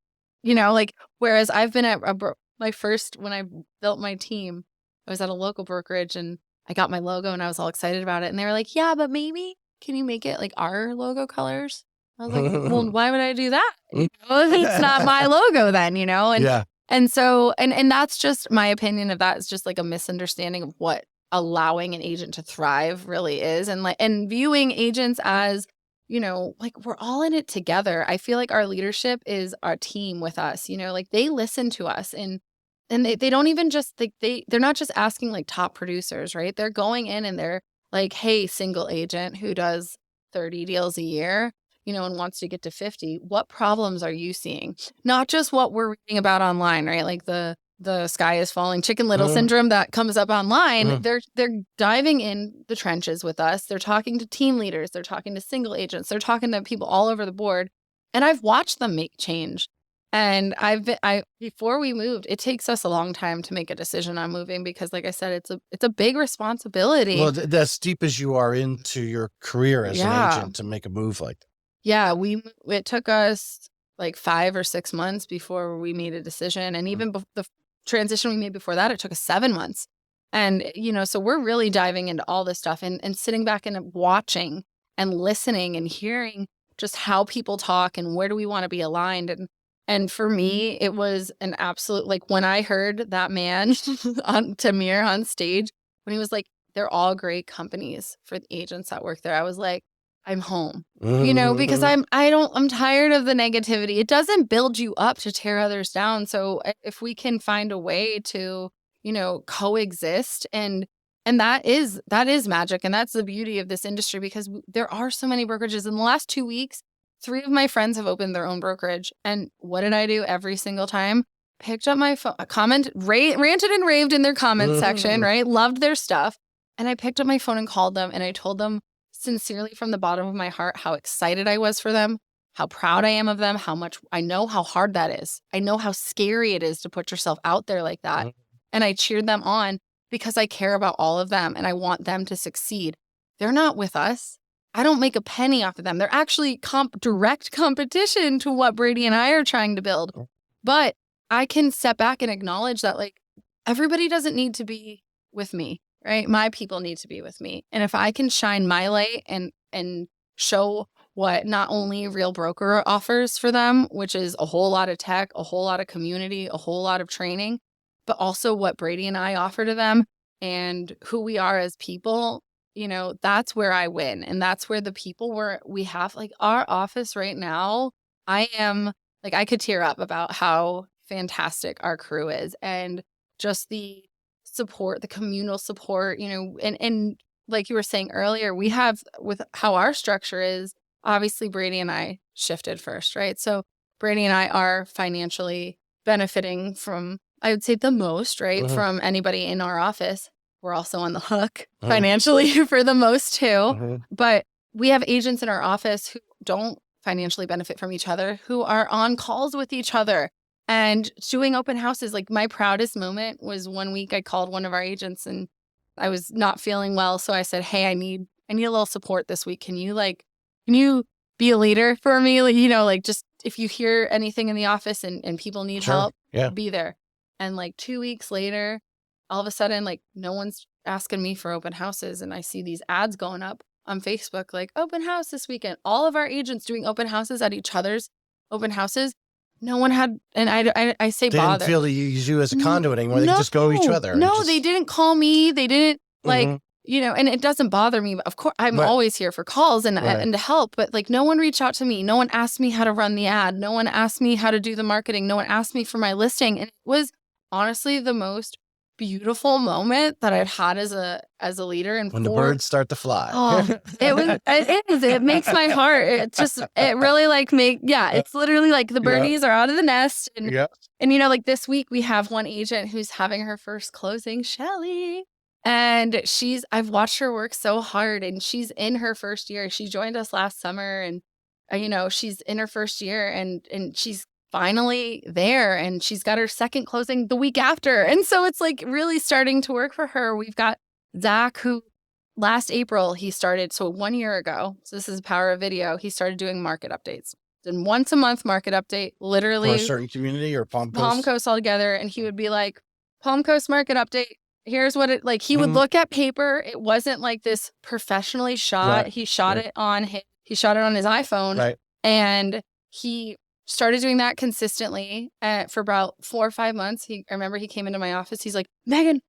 like, whereas I've been at when I built my team, I was at a local brokerage and I got my logo and I was all excited about it. And they were like, yeah, but maybe can you make it like our logo colors? I was like, well, why would I do that? It's not my logo then, And and so, and that's just my opinion of that. Is just like a misunderstanding of what allowing an agent to thrive really is. And viewing agents as, like, we're all in it together. I feel like our leadership is our team with us, like, they listen to us, and they don't even just like, they're not just asking like top producers, right? They're going in and they're like, hey, single agent who does 30 deals a year, and wants to get to 50. What problems are you seeing? Not just what we're reading about online, right? Like the sky is falling, Chicken Little syndrome that comes up online. They're diving in the trenches with us. They're talking to team leaders. They're talking to single agents. They're talking to people all over the board. And I've watched them make change. And before we moved, it takes us a long time to make a decision on moving, because like I said, it's a big responsibility. Well, as deep as you are into your career as an agent to make a move like that. Yeah, it took us like 5 or 6 months before we made a decision. And even the transition we made before that, it took us 7 months. And, so we're really diving into all this stuff and sitting back and watching and listening and hearing just how people talk and where do we want to be aligned. And for me, it was an absolute, like, when I heard that man on Tamir on stage, when he was like, they're all great companies for the agents that work there, I was like, I'm home, because I'm tired of the negativity. It doesn't build you up to tear others down. So if we can find a way to, coexist and And that is magic. And that's the beauty of this industry, because there are so many brokerages. In the last 2 weeks, 3 of my friends have opened their own brokerage. And what did I do every single time? Picked up my phone, ranted and raved in their comment section, right? Loved their stuff. And I picked up my phone and called them, and I told them sincerely from the bottom of my heart how excited I was for them, how proud I am of them, how much I know how hard that is. I know how scary it is to put yourself out there like that. And I cheered them on because I care about all of them and I want them to succeed. They're not with us. I don't make a penny off of them. They're actually direct competition to what Brady and I are trying to build. But I can step back and acknowledge that, like, everybody doesn't need to be with me, right? My people need to be with me. And if I can shine my light and show what not only Real Broker offers for them, which is a whole lot of tech, a whole lot of community, a whole lot of training, but also what Brady and I offer to them and who we are as people, you know, that's where I win. And that's where the people we have, like, our office right now, I could tear up about how fantastic our crew is, and just the support, the communal support, you know, and like you were saying earlier, we have, with how our structure is, obviously Brady and I shifted first, right? So Brady and I are financially benefiting from, I would say, the most, right? From anybody in our office. We're also on the hook financially for the most too. But we have agents in our office who don't financially benefit from each other, who are on calls with each other and doing open houses. Like, my proudest moment was one week I called one of our agents and I was not feeling well. So I said, hey, I need a little support this week. Can you be a leader for me? Like, you know, like, just if you hear anything in the office and people need help, be there. And like 2 weeks later, all of a sudden, like, no one's asking me for open houses. And I see these ads going up on Facebook, like, open house this weekend. All of our agents doing open houses at each other's open houses. No one had, and I say they bother. Didn't feel to use you as a conduit anymore. They could just go to each other. No, they didn't call me. They didn't like, you know, and it doesn't bother me. Of course, I'm always here for calls and to help, but like, no one reached out to me. No one asked me how to run the ad. No one asked me how to do the marketing. No one asked me for my listing. And it was honestly the most beautiful moment that I've had as a leader. And when the birds start to fly. It makes my heart. It really like it's literally like the birdies are out of the nest. And you know, like this week we have one agent who's having her first closing, Shelly. And I've watched her work so hard, and she's in her first year. She joined us last summer, and you know, she's in her first year, and she's finally there, and she's got her second closing the week after. And so it's like really starting to work for her. We've got Zach, who last April he started, so 1 year ago, so this is the power of video, he started doing market updates. Then once a month market update, literally. For a certain community or Palm Coast? Palm Coast altogether. And he would be like, Palm Coast market update. Here's what it, like, he would look at paper. It wasn't like this professionally shot. Right. He shot it on his iPhone. Right. And he started doing that consistently for about 4 or 5 months. I remember he came into my office. He's like, Megan,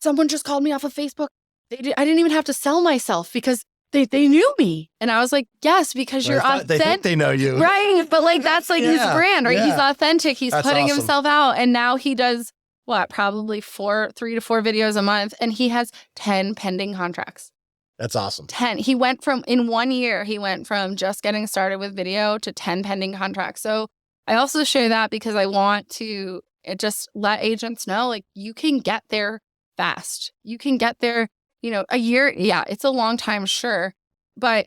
someone just called me off of Facebook. I didn't even have to sell myself because they knew me. And I was like, yes, because you're authentic. They think they know you. Right. But like, that's like his brand, right? Yeah. He's authentic. He's putting himself out. And now he does probably 3 to 4 videos a month. And he has 10 pending contracts. That's awesome. 10. In 1 year, he went from just getting started with video to 10 pending contracts. So I also share that because I want to just let agents know, like, you can get there fast. You can get there, you know, a year. Yeah, it's a long time, sure. But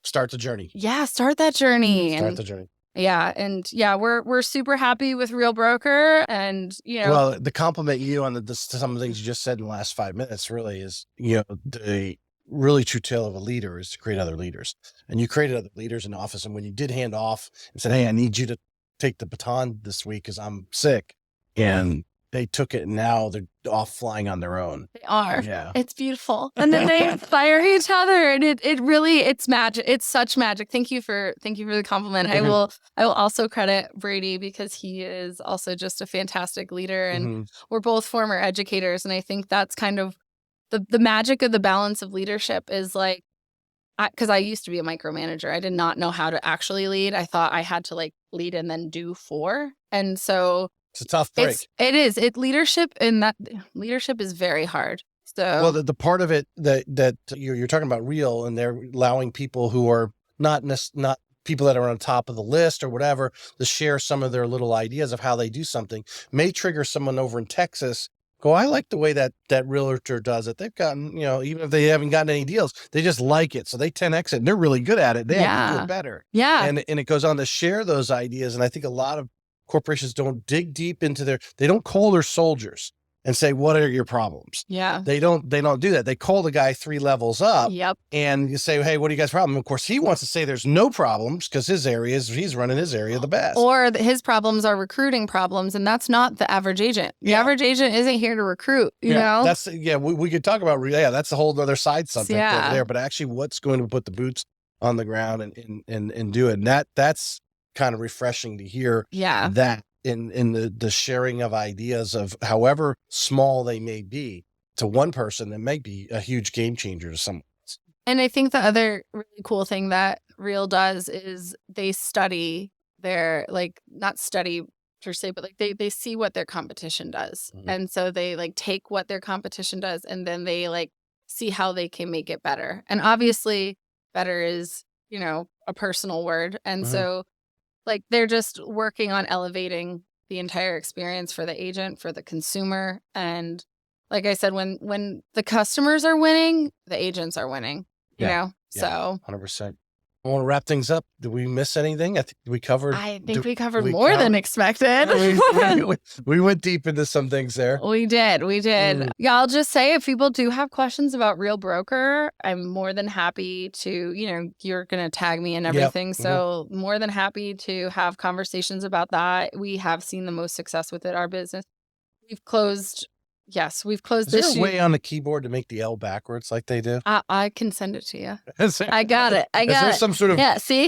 start the journey. Yeah, start that journey. Start the journey. Yeah. And yeah, we're super happy with Real Broker. And, you know. Well, the compliment you on some of the things you just said in the last 5 minutes really is, you know, the really true tale of a leader is to create other leaders. And you created other leaders in the office. And when you did hand off and said, hey, I need you to take the baton this week because I'm sick. And they took it, and now they're off flying on their own. They are. Yeah. It's beautiful. And then they inspire each other. And it's magic. It's such magic. Thank you for the compliment. I will also credit Brady because he is also just a fantastic leader. And we're both former educators. And I think that's kind of the magic of the balance of leadership is like, because I used to be a micromanager. I did not know how to actually lead. I thought I had to like lead and then do for. And so it's a tough break. Leadership is very hard. So Well, the part of it that you're talking about real, and they're allowing people who are not people that are on top of the list or whatever to share some of their little ideas of how they do something, may trigger someone over in Texas. Go, I like the way that realtor does it. They've gotten, even if they haven't gotten any deals, they just like it. So they 10X it and they're really good at it. They have to do it better. Yeah. And it goes on to share those ideas. And I think a lot of corporations don't dig deep into they don't call their soldiers and say, what are your problems? Yeah. They don't do that. They call the guy 3 levels up. Yep. And you say, hey, what are you guys' problem? Of course, he wants to say there's no problems because he's running his area the best. Or his problems are recruiting problems. And that's not the average agent. The average agent isn't here to recruit, you know? We could talk about, that's a whole other side subject over there, but actually what's going to put the boots on the ground and do it. And that's kind of refreshing to hear that. In the sharing of ideas of however small they may be to one person, that may be a huge game changer to someone else. And I think the other really cool thing that Real does is they study not study per se, but they see what their competition does. Mm-hmm. And so they take what their competition does and then they see how they can make it better. And obviously better is, a personal word. And mm-hmm. so they're just working on elevating the entire experience for the agent, for the consumer. And like I said, when the customers are winning, the agents are winning, you know? So 100%. I want to wrap things up. Did we miss anything? I think we covered. We covered more than expected. We went deep into some things there. We did. Yeah, I'll just say if people do have questions about Real Broker, I'm more than happy to, you're going to tag me and everything. Yep. So more than happy to have conversations about that. We have seen the most success with it, our business. We've closed this year. Is there a way on the keyboard to make the L backwards like they do? I can send it to you. I got it. Is there some sort of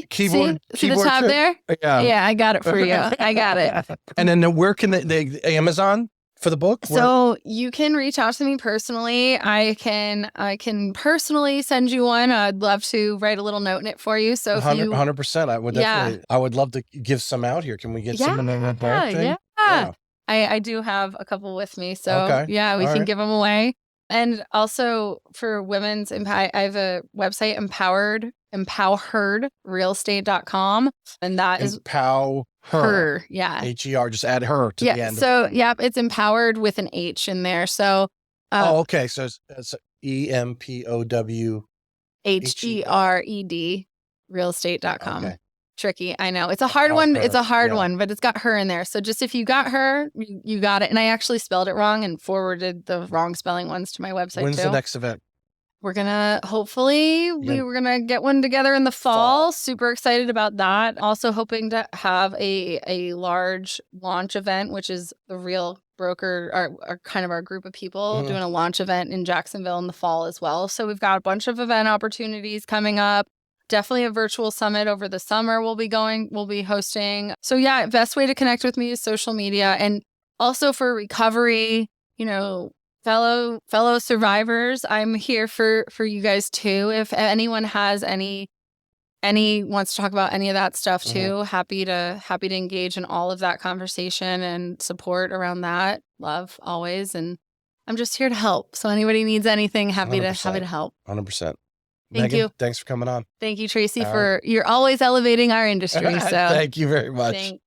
keyboard the tab there? Yeah, I got it for you. I got it. And then where can they Amazon for the book? So you can reach out to me personally. I can personally send you one. I'd love to write a little note in it for you. So 100%. I would definitely. I would love to give some out here. Can we get some in that thing? Yeah. I do have a couple with me. So we can give them away. And also for women's I have a website, empoweredrealestate.com. And that is her. Yeah. HER, just add her to the end. So it's empowered with an H in there. So okay. So it's EMPOWHERED realestate.com. Okay. Tricky. I know. It's a hard one. It's a hard one, but it's got her in there. So just if you got her, you got it. And I actually spelled it wrong and forwarded the wrong spelling ones to my website. When's the next event? We're going to we're going to get one together in the fall. Super excited about that. Also hoping to have a large launch event, which is the Real Broker, our kind of our group of people doing a launch event in Jacksonville in the fall as well. So we've got a bunch of event opportunities coming up. Definitely a virtual summit over the summer we'll be hosting. So best way to connect with me is social media. And also for recovery, fellow survivors, I'm here for you guys too. If anyone has any wants to talk about any of that stuff too, happy to engage in all of that conversation and support around that. Love always. And I'm just here to help. So anybody needs anything, happy to help. 100%. Thank Megan, you. Thanks for coming on. Thank you, Tracy, you're always elevating our industry. So Thank you very much. Thanks.